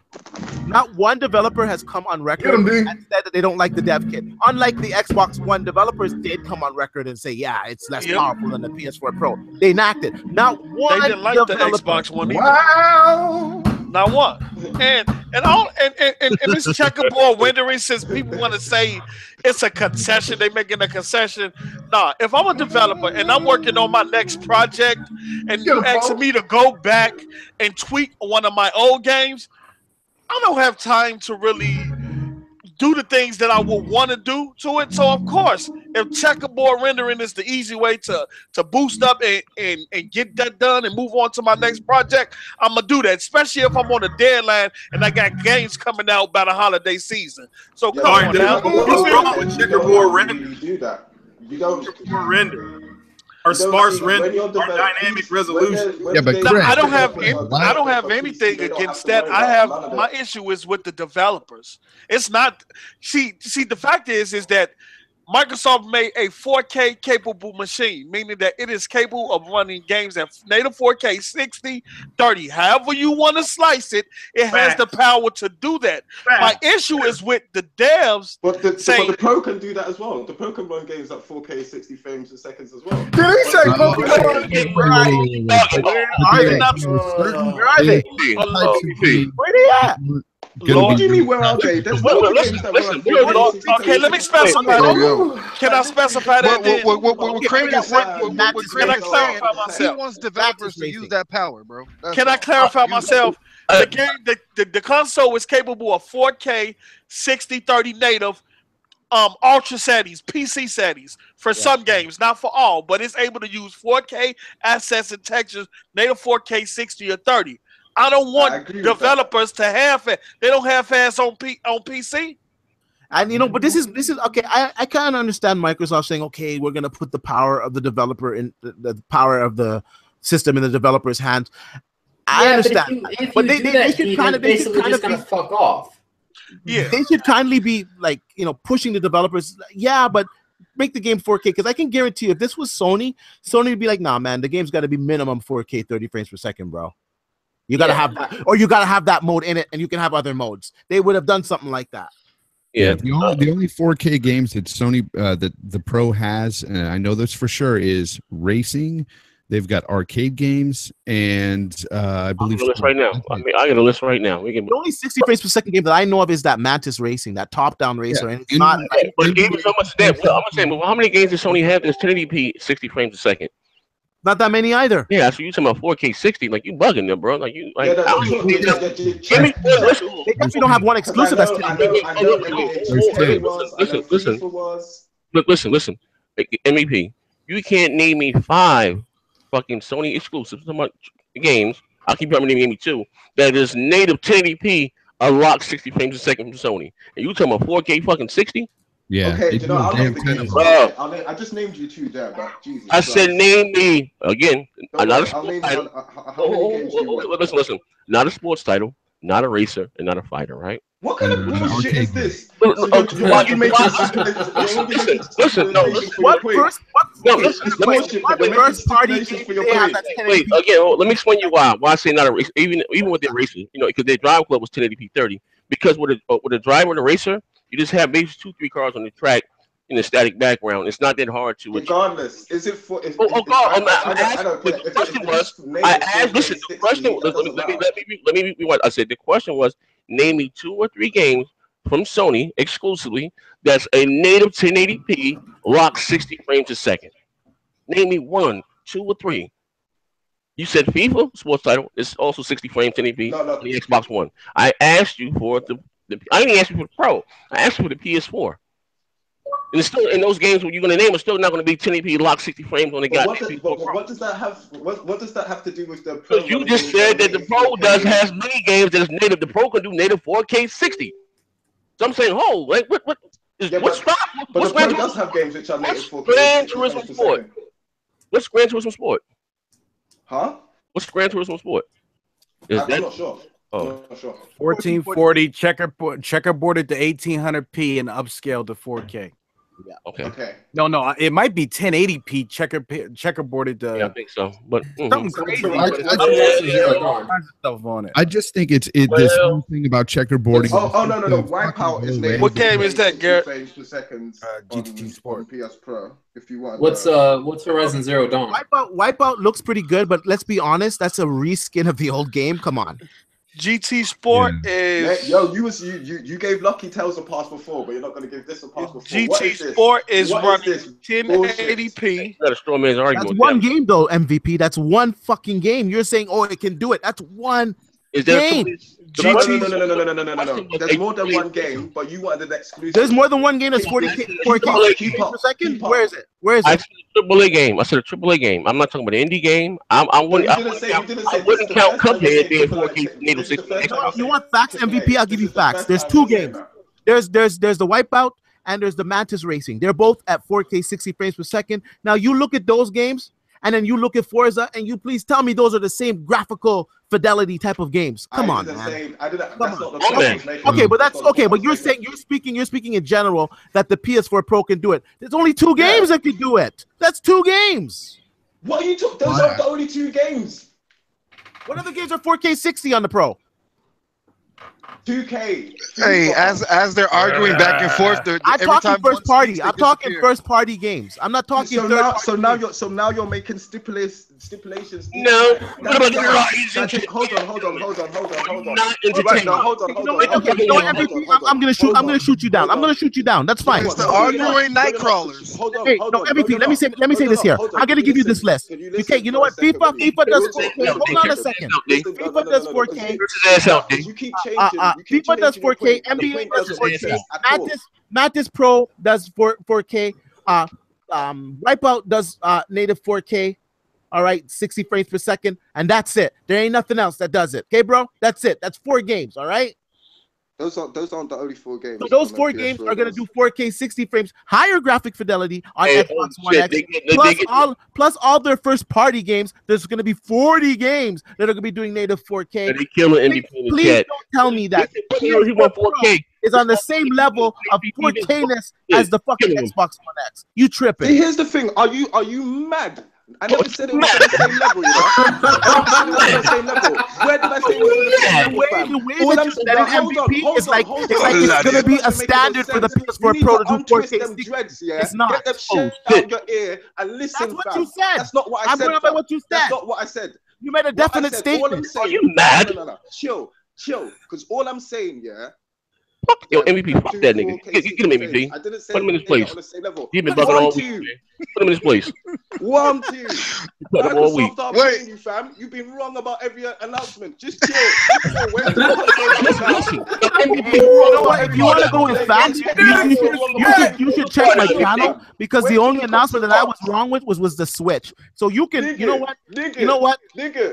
Not one developer has come on record and said that they don't like the dev kit. Unlike the Xbox One, developers did come on record and say, "Yeah, it's less powerful than the PS4 Pro." They enacted. Not one. They didn't like the Xbox One either. Wow. Not one. And this checkerboard rendering, since people want to say it's a concession, they making a concession. Nah, if I'm a developer and I'm working on my next project and you asking me to go back and tweak one of my old games, I don't have time to really do the things that I would want to do to it. So of course, if checkerboard rendering is the easy way to boost up and get that done and move on to my next project, I'm gonna do that, especially if I'm on a deadline and I got games coming out by the holiday season. So come on now. What's wrong with checkerboard render? You do that. You don't checkerboard render. Or sparse render, or dynamic resolution. But I don't have anything against that. My issue is with the developers. It's not. See. The fact is that Microsoft made a 4K capable machine, meaning that it is capable of running games at native 4K, 60, 30, however you want to slice it. It has the power to do that. My issue is with the devs. But the Pro can do that as well. The Pro can run games at 4K, 60 frames a second as well. Did he say Pro can run games? Where are they at? What do you mean, where are they? There's no games that run. Okay, let me specify. Can I specify that? What Craig is saying, can I clarify myself? He wants developers to use that power, bro. Can I clarify myself? The console is capable of 4K, 60, 30 native, ultra settings, PC settings for some games, not for all, but it's able to use 4K assets and textures, native 4K, 60 or 30. I don't want developers to have it. They don't have ass on PC. And but this is okay. I kind of understand Microsoft saying, okay, we're gonna put the power of the developer in the power of the system in the developer's hands. I understand, but they should kind of fuck off. Yeah, they should kindly be like pushing the developers. Yeah, but make the game 4K, because I can guarantee you, if this was Sony would be like, nah, man, the game's got to be minimum 4K, 30 frames per second, bro. You gotta have that, or you gotta have that mode in it, and you can have other modes. They would have done something like that. Yeah, the only 4K games that Sony that the Pro has, and I know this for sure, is racing. They've got arcade games, and I believe. I got a list right now. I got a list right now. The only 60 frames per second game that I know of is that Mantis Racing, that top-down racer, and it's not. But the game is so much that. I'm saying, well, how many games does Sony have that's 1080p 60 frames a second? Not that many either. Yeah, so you talking about 4K 60? Like you bugging them, bro? Like you like. They definitely don't have one exclusive that's 1080p. Listen. MEP, you can't name me 5 fucking Sony exclusives games. I'll keep naming me 2 that is native 1080p unlocked 60 frames a second from Sony. And you talking about 4K fucking 60? Yeah. Okay, I'll name the games. I just named you 2 there, but Jesus. I said name me again. Not a sports title. Listen. Not a sports title, not a racer, and not a fighter, right? What kind of bullshit is this? Listen. Wait, again, let me explain you why I say not a racer. Even with the racer, because their drive club was 1080p 30. Because with a driver and a racer, you just have maybe 2-3 cars on the track, in a static background. It's not that hard to achieve. Regardless, is it for? I don't care. The question was, I asked. Listen, the question. Let me rewind. I said the question was, name me 2 or 3 games from Sony exclusively that's a native 1080p locked 60 frames a second. Name me 1, 2, or 3. You said FIFA sports title. It's also 60 frames 1080p on the Xbox One. I asked you for the. I didn't ask you for the Pro. I asked you for the PS4. And it's still in those games when you're going to name, it's still not going to be 1080p locked 60 frames on the guy. What does that have? What does that have to do with the Pro? Because you just said that the Pro has many games that is native. The Pro can do native 4K 60. So I'm saying, like what? But the Pro does have games which are native 4K. Gran Turismo Sport. What's Gran Turismo Sport? Huh? What's Gran Turismo Sport? I'm not sure. Oh, not sure. 1440 checkerboarded to 1800p and upscaled to 4K. Yeah. Okay. No, it might be 1080p checkerboarded to. Yeah, I think so. But something crazy. I just think it's this whole thing about checkerboarding. Oh no! Wipeout is native. What game is that, Garrett? Frames per second. GT Sport PS Pro. If you want. What's Horizon Zero Dawn? Wipeout looks pretty good, but let's be honest, that's a reskin of the old game. Come on. GT Sport is you gave Lucky Tales a pass before, but you're not going to give this a pass before. GT Sport is running 1080p. That's a straw man's argument. That's one game though, MVP. That's one fucking game. You're saying, it can do it. That's one game. No. There's more than one game, but you wanted an exclusive. There's more than one game that's 4K per second. Where is it? I said a AAA game. I said a AAA game. I'm not talking about an indie game. I wouldn't count Cuphead being 4K native 60. You want facts, MVP? I'll give you facts. There's 2 games. There's the Wipeout and there's the Mantis Racing. They're both at 4K 60 frames per second. Now you look at those games and then you look at Forza and you please tell me those are the same graphical fidelity type of games. Come on, man. Okay, but that's okay. But you're speaking in general that the PS4 Pro can do it. There's only 2 games that can do it. That's 2 games. What are you talking? Those are the only 2 games. What other games are 4K 60 on the Pro? 2K. Hey, as they're arguing back and forth, I'm talking first party. I'm talking first party games. I'm not talking so now you're making stipulations. No. Hold on. I'm gonna shoot you down. That's fine. It's the arguing night crawlers. Hey, no, MVP. Let me say this here. I'm gonna give you this list. Okay, you know what? FIFA does 4K. Hold on a second. FIFA does 4K. You keep changing. FIFA does 4K. NBA does 4K. Mantis Pro does 4K. Wipeout does native 4K. All right, 60 frames per second, and that's it. There ain't nothing else that does it. Okay, bro? That's it. That's 4 games. All right. Those aren't the only 4 games. So those 4 games are going to do 4K 60 frames, higher graphic fidelity on Xbox One X. Plus all their first party games. There's going to be 40 games that are going to be doing native 4K. Please don't tell me that PS4 is on the same level of 4K-ness as the fucking Xbox One X. You tripping? See, here's the thing. Are you mad? I never said it was on the same level, you know? Where did I say it was on the same level? The way that you said it, MVP, it's like it's going to be a standard for the PS4 Pro to do 4K. It's not. Get them shit out your ear and listen. That's what you said. That's not what I said. I'm going by what you said. That's not what I said. You made a definite statement. Are you mad? No. Chill. Because all I'm saying, Yo, MVP, fuck that nigga. Get him MVP. Put him in his place. He's been bugging all week. Put him in his place. 1, 2. Put him all week. Wait, you fam. You've been wrong about every announcement. Just chill. You know what? If you want to go with facts, you should check my channel because the only announcement that I was wrong with was the Switch. So you can, you know what?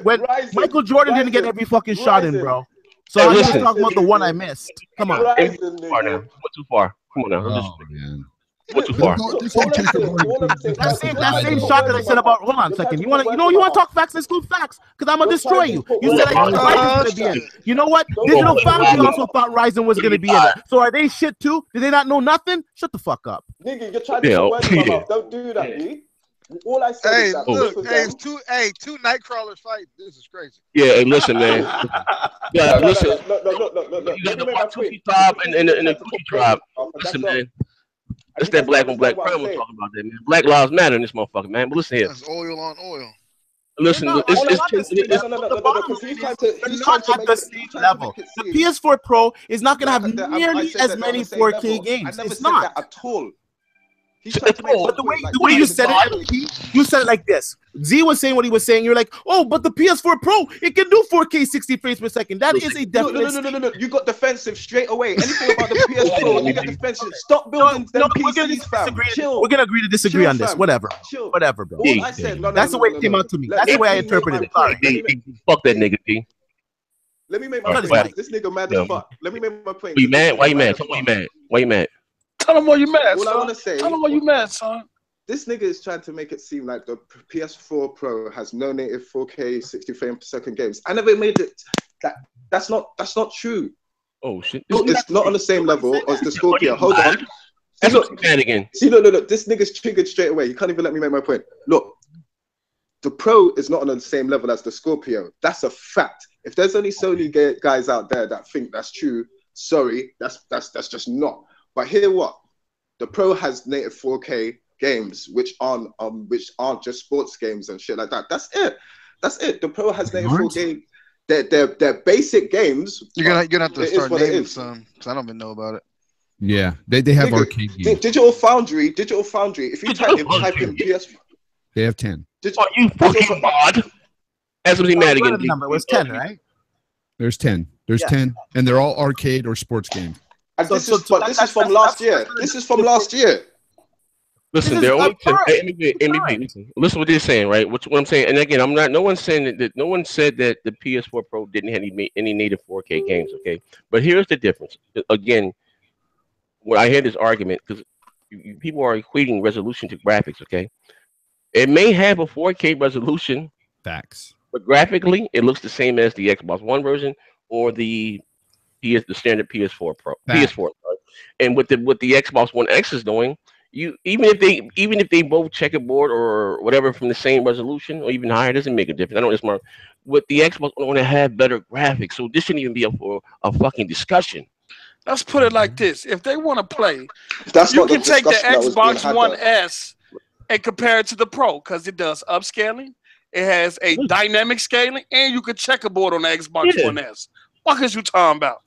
When Michael Jordan didn't get every fucking shot in, bro. So I'm just talking about the one I missed. Come on. Went too far. Come on now. Went too far. That same shot that I said about. Hold on a second. You want to talk facts? Let's do facts. Because I'm gonna destroy you. You said Ryzen's gonna be in it. You know what? Digital Foundry also thought Ryzen was gonna be in it. So are they shit too? Did they not know nothing? Shut the fuck up. Nigga, you're trying to put words in my mouth. Don't do that, B. All I said is that it's two Nightcrawlers fight. This is crazy. Yeah, hey, listen, man. Yeah, listen. Look. You got the Watusi tribe and the Kuki tribe. Listen, man. That's that black on black crime we're talking about, that man. Black lives matter in this motherfucker, man. But listen here. That's oil on oil. Listen, no, it's he's trying to at the same level. The PS4 Pro is not going to have nearly as many 4K games. It's not at all. But the way you said it, you said it like this. Z was saying what he was saying. You're like, oh, but the PS4 Pro, it can do 4K 60 frames per second. That is a definite. No. You got defensive straight away. Anything about the PS Pro, you got defensive. Stop building them PCs, fam. Chill. We're gonna agree to disagree on this. Whatever. Whatever, bro. That's the way it came out to me. That's the way I interpreted it. Sorry. Fuck that nigga, D. Let me make my point. This nigga mad as fuck. Let me make my point. You mad? Why you mad? Tell me why you mad? Tell him why you mad, All I want to say. Tell him why you mad, son. This nigga is trying to make it seem like the PS4 Pro has no native 4K 60 frames per second games. I never made it. That's not true. Oh shit! It's not on the same level as the Scorpio. Hold on. That's what's bad again. See, look. This nigga's triggered straight away. You can't even let me make my point. Look, the Pro is not on the same level as the Scorpio. That's a fact. If there's any Sony guys out there that think that's true, sorry, that's just not. But hear what? The Pro has native 4K games, which aren't just sports games and shit like that. That's it. The Pro has native 4K. They're basic games. You're gonna have to start naming some, because I don't even know about it. Yeah, they have arcade games. Digital Foundry. If you type in PS4, they have 10. Are you fucking mod? That's what he mad again. The number was 10, right? There's 10. There's 10, and they're all arcade or sports games. And this is from last year. This is from last year. Listen, they're only listen what they're saying, right? What I'm saying, and again, no one's saying that no one said that the PS4 Pro didn't have any native 4K games, okay? But here's the difference. Again, when I hear this argument, because people are equating resolution to graphics, okay? It may have a 4K resolution, facts, but graphically, it looks the same as the Xbox One version or the standard PS4 Pro, PS4. Right? And what the Xbox One X is doing, even if they both checkerboard or whatever from the same resolution or even higher, doesn't make a difference. I know it's smart. With the Xbox One, want to have better graphics, so this shouldn't even be up for a fucking discussion. Let's put it like this: if they want to play, you can take the Xbox One S and compare it to the Pro because it does upscaling. It has a dynamic scaling, and you can checkerboard on the Xbox One S. What is you talking about?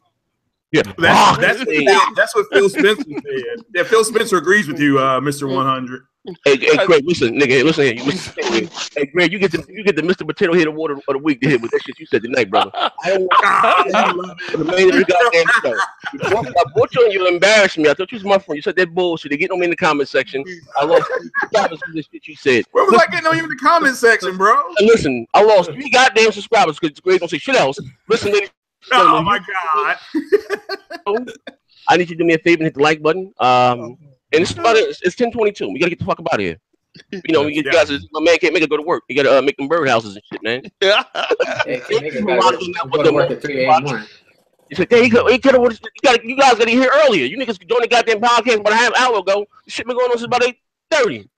Yeah, that's what Phil Spencer said. Yeah, Phil Spencer agrees with you, Mr. 100. Hey, Greg, listen, nigga, listen here. Hey, Greg, you get the Mr. Potato Head Award of the week to hit with that shit you said tonight, brother. I don't want the main of the goddamn show. I brought you and you embarrassed me. I thought you was my friend. You said that bullshit. They get on me in the comment section. I lost 3 subscribers for this shit you said. Where was I getting on you in the comment section, bro? And listen, I lost 3 goddamn subscribers because Greg don't say shit else. Listen, ladies. Oh my god! I need you to do me a favor and hit the like button. And it's 10:22. We gotta get the fuck up out of here. You know, we get guys. My man can't make it go to work. You gotta make them birdhouses and shit, man. Yeah. Go to work at 3 a.m. You said, "Hey, you guys gotta hear earlier. You niggas joined the goddamn podcast about a half hour ago. This shit been going on since about 8:30."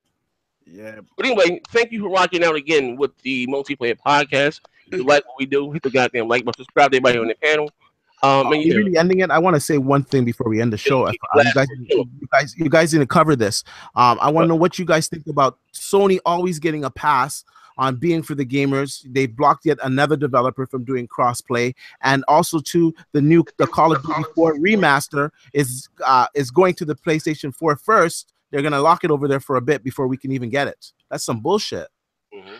Yeah. But anyway, thank you for rocking out again with the Multiplayer podcast. If you like what we do, hit the goddamn like button, subscribe to everybody on the panel. You're really ending it. I want to say one thing before we end the show. You guys didn't cover this. I want to know what you guys think about Sony always getting a pass on being for the gamers. They blocked yet another developer from doing crossplay, and also the Call of Duty 4 remaster is going to the PlayStation 4 first. They're gonna lock it over there for a bit before we can even get it. That's some bullshit. Mm-hmm.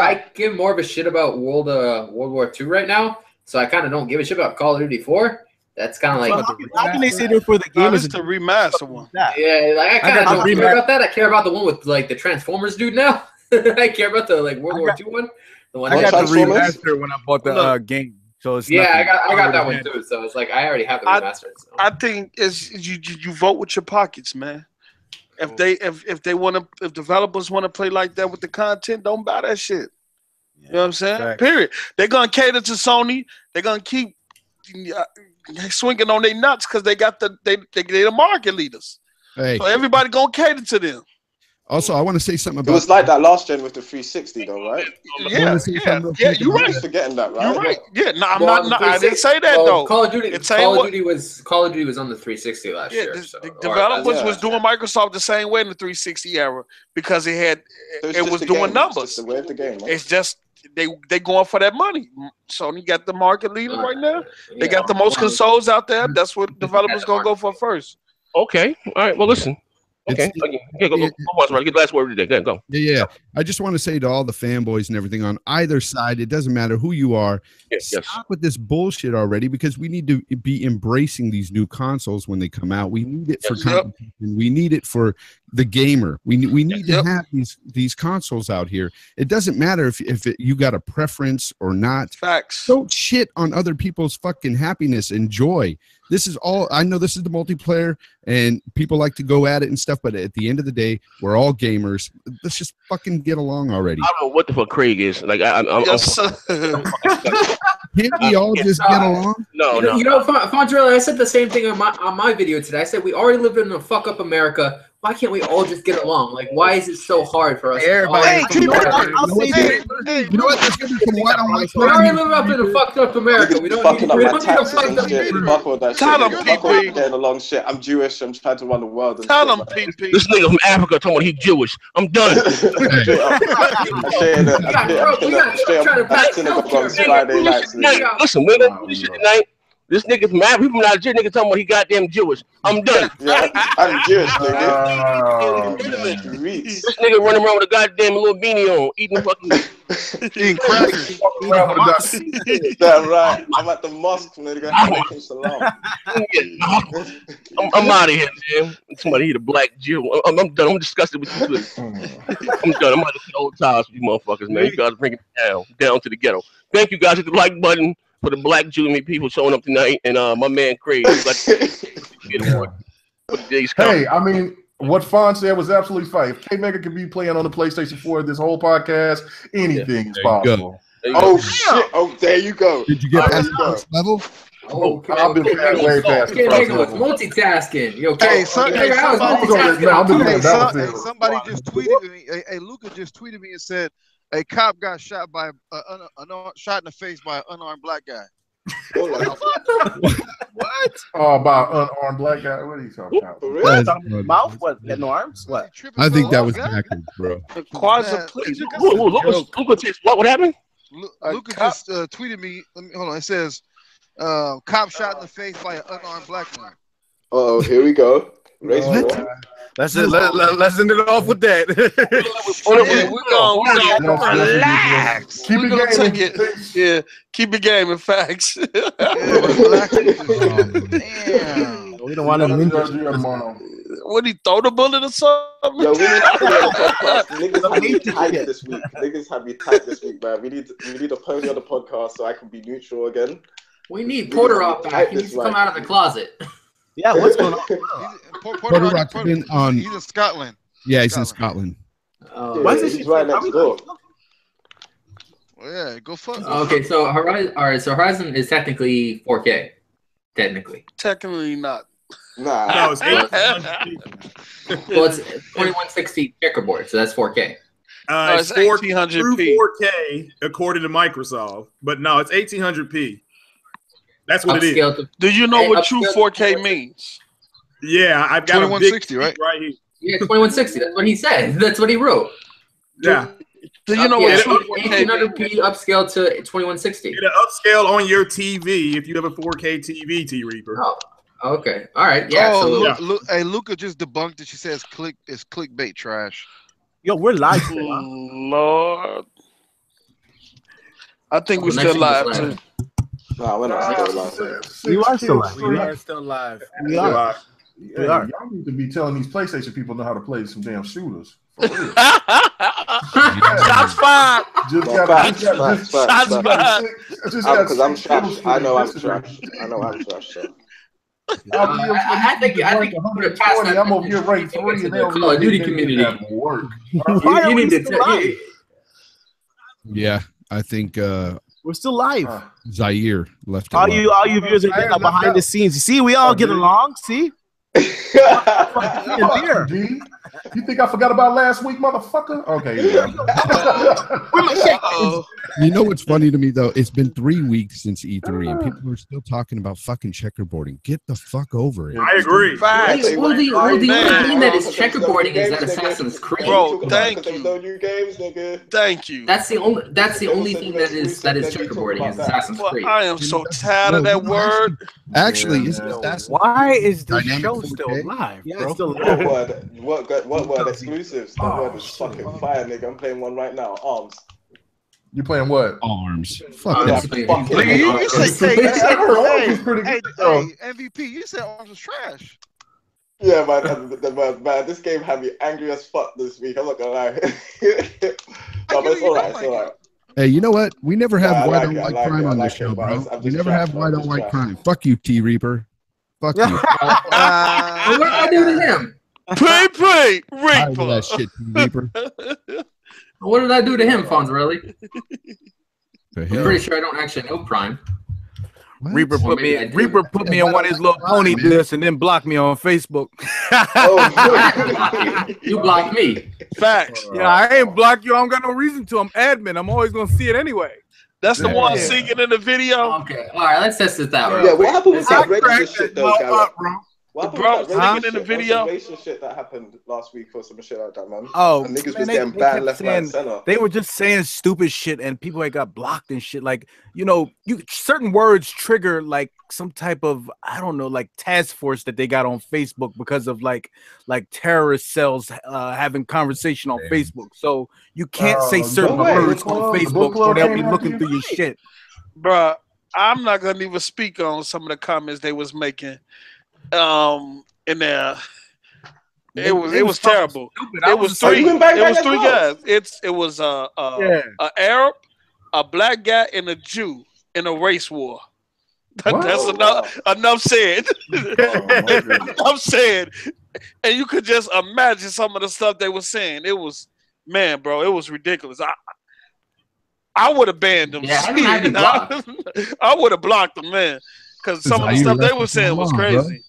I give more of a shit about World War II right now, so I kind of don't give a shit about Call of Duty 4. That's kind of like how can they say they're for the game? Is the remaster one? Yeah, like I kind of don't care about that. I care about the one with like the Transformers dude now. I care about the like World War II one. The one I got the remaster when I bought the game. So it's I got that one too. So it's like I already have the remaster. So. I think it's you vote with your pockets, man. If if developers want to play like that with the content, don't buy that shit. You know what I'm saying? Right. Period. They're gonna cater to Sony. They're gonna keep swinging on their nuts because they got the market leaders. Hey. So everybody gonna cater to them. Also, I want to say something about. It was like that last gen with the 360, though, right? Yeah, you're right. Forgetting that, right? You're right. Yeah, no, I didn't say that though. Call of Duty was on the 360 last year. The developers was doing Microsoft the same way in the 360 era because it was doing numbers. It's the way of the game. It's just they going for that money. Sony got the market leader right now. They got the most consoles out there. That's what developers gonna go for first. Okay. All right. Well, listen. Okay. Go. Get the last word today. Go. Yeah. I just want to say to all the fanboys and everything on either side, it doesn't matter who you are. Stop with this bullshit already, because we need to be embracing these new consoles when they come out. We need it for competition. We need it for the gamer. We need to have these consoles out here. It doesn't matter if you got a preference or not. Facts. Don't shit on other people's fucking happiness and joy. This is all. I know this is the multiplayer, and people like to go at it and stuff. But at the end of the day, we're all gamers. Let's just fucking get along already. I don't know what the fuck Craig is like. Can't we all just get along? No. You know, Fondrella, I said the same thing on my video today. I said we already live in a fuck up America. Why can't we all just get along? Like, why is it so hard for us? Everybody, you know what? There's gonna be some white on my We already live up in a fucked up America. We don't need to fuck up. Fuck all that shit. Tell them, PP. Getting along shit. I'm Jewish. I'm trying to run the world. Tell them, PP. This nigga from Africa talking about he's Jewish. I'm done. Listen, we're gonna do this shit tonight. This nigga from Africa, from Nigeria, nigga talking about he goddamn Jewish. I'm done. I'm Jewish, This nigga running around with a goddamn little beanie on, eating fucking crackers. That's right. I'm at the mosque, nigga. I'm out of here, man. Somebody eat a black Jew. I'm done. I'm disgusted with you. I'm done. I'm out of the old ties with you motherfuckers, man. You guys bring it down to the ghetto. Thank you guys. Hit the like button for the black Jew people showing up tonight, and my man Craig. Hey, I mean, what Fawn said was absolutely fine. If K-Mega could be playing on the PlayStation 4 this whole podcast, anything is possible. Oh shit! Oh, there you go. Did you get past the first level? Oh, I've been way past the first level. Multitasking. Yo, somebody just tweeted me. Hey, Luca just tweeted me and said a cop got shot shot in the face by an unarmed black guy. What? Oh, about unarmed black guy? What are you talking about? Really? Mouth? What? Getting arms? What? I think that was backwards, bro. What happened? Luca just tweeted me. Hold on. It says, cop shot in the face by an unarmed black man. Oh, here we go. Let's end it off with that. Relax. Keep it gaming. Facts. Damn. We don't want to. What, he throw the bullet or something? Yo, we need Niggas have me tight this week. Niggas have me tight this week, man. We need a pony on the podcast so I can be neutral again. We need Porter up back. He needs to come out of the closet. Yeah, what's going on? Porter Rock's been on. He's in Scotland. Yeah, he's in Scotland. Why is this right next door? Yeah, go fuck. Okay, so Horizon. All right, so Horizon is technically 4K. Technically not. Nah. No, it's 1800p. Well, it's 2160 checkerboard, so that's 4K. It's 1800p. 4K according to Microsoft, but no, it's 1800p. That's what it is. Do you know what true 4K means? Yeah, I've got 2160, right here. Yeah, 2160. That's what he said. That's what he wrote. Yeah. Do you know what 1800p upscale to 2160? It'll upscale on your TV if you have a 4K TV, T Reaper. Oh, okay. All right. Yeah. Hey, Luca just debunked it. She says it's clickbait trash. Yo, we're live. Lord. I think we're still live too. Nah, we're not still live. You are still live. We are still live. We are. Y'all need to be telling these PlayStation people know how to play some damn shooters. Shots fired. Shots fired. Because I'm trash. I know I'm trash. So. I think you put it past that. I'm over here ranked 3 and they'll Call of Duty community. You need to Yeah, I think we're still live. Zaire left. All you viewers are getting behind the scenes. You see, we all get along. See. You think I forgot about last week, motherfucker? Okay. You know what's funny to me though? It's been 3 weeks since E3, and people are still talking about fucking checkerboarding. Get the fuck over it. I agree. Well, the only thing that is checkerboarding is that Assassin's Creed. Bro, thank you. No new games, nigga. Thank you. That's the only thing that is checkerboarding is Assassin's Creed. I am so tired of that word. Actually, why is this show still live, bro? What word exclusives? That word is fucking fire, nigga. I'm playing one right now. Arms. You playing what? Arms. Fuck that. You said, MVP. You said Arms was trash. Yeah, man, this game had me angry as fuck this week. I'm not gonna lie. But it's alright. It's alright. Hey, you know what? We never have white on white crime on this show, bro. We never have white on white crime. Fuck you, T Reaper. Fuck you. What did I do to him? Play, Reaper. That shit, T Reaper. What did I do to him, Fonzarelli? I'm pretty sure I don't actually know Prime. What? Reaper put me in one of his little pony discs and then blocked me on Facebook. You blocked me. Facts. Yeah, I ain't blocked you. I don't got no reason to. I'm admin. I'm always gonna see it anyway. That's the one singing in the video. Okay, all right. Let's test this out. Yeah, what happened with that regular shit though, guys? What happened with that in the video? Shit that happened last week or some shit like that, man. Oh, and niggas was getting banned left, right, and center. They were just saying stupid shit, and people had got blocked and shit. Like, you know, certain words trigger like some type of, I don't know, like task force that they got on Facebook because of like terrorist cells having conversation on Facebook. So you can't say certain words on Facebook, or they'll be looking through your shit. Bruh, I'm not gonna even speak on some of the comments they was making. In there, it was terrible. It was three guys. It was a Arab, a black guy, and a Jew in a race war. That's enough said. Enough said. And you could just imagine some of the stuff they were saying. It was, man, bro, it was ridiculous. I would have banned them. Yeah, I would have blocked them, man, because some of the stuff they were saying was crazy.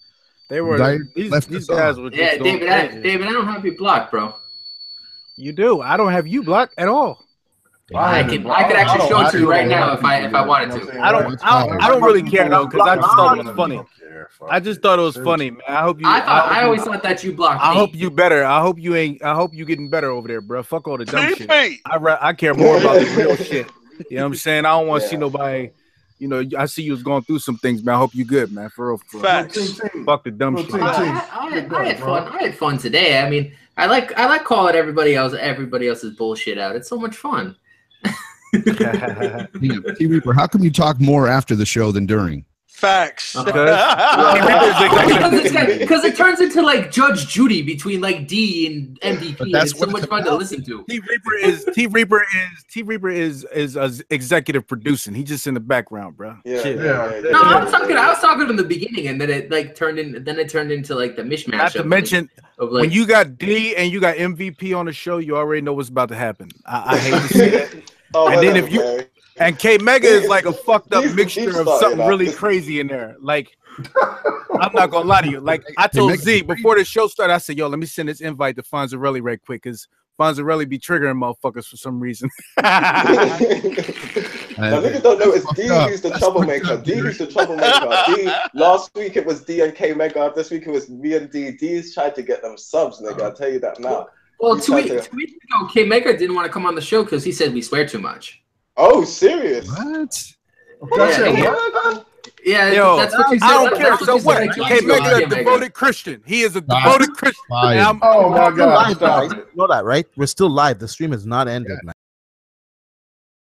They were these guys were just David, I don't have you blocked, bro. You do. I don't have you blocked at all. I could actually show it to you right now if I wanted to. I don't really care though, because I just thought it was funny. I just thought it was funny, man. I hope you. I always thought that you blocked me. I hope you better. I hope you getting better over there, bro. Fuck all the dumb shit. I care more about the real shit. You know what I'm saying? I don't want to see nobody. You know, I see you was going through some things, man. I hope you good, man. For real. Facts. Fuck the dumb shit. I had fun. I had fun today. I mean, I like calling everybody else's bullshit out. It's so much fun. T Reaper, how come you talk more after the show than during? Facts. Because it turns into like Judge Judy between like D and MVP. It's so much fun to listen to. T Reaper is executive producing. He's just in the background, bro. Yeah. No, I was talking in the beginning, and then it like turned into like the mishmash. Not to mention, when you got D and you got MVP on the show, you already know what's about to happen. I hate to see it. And then if you. And K Mega is like a fucked up mixture of something really crazy in there. Like, I'm not gonna lie to you. Like, I told Z before the show started, I said, "Yo, let me send this invite to Fonzarelli right quick, because Fonzarelli be triggering motherfuckers for some reason." Now, niggas don't know it's D who's the troublemaker. D who's the troublemaker. D. Last week it was D and K Mega. This week it was me and D. D's tried to get them subs, nigga. I'll tell you that now. Well, 2 weeks ago, K Mega didn't want to come on the show because he said we swear too much. Oh, serious? What? Yeah, yo, that's what you said. I don't care. So what? K Mega is a devoted Christian. He is a devoted Christian. Oh my God! You know that, right? We're still live. The stream is not ended, man.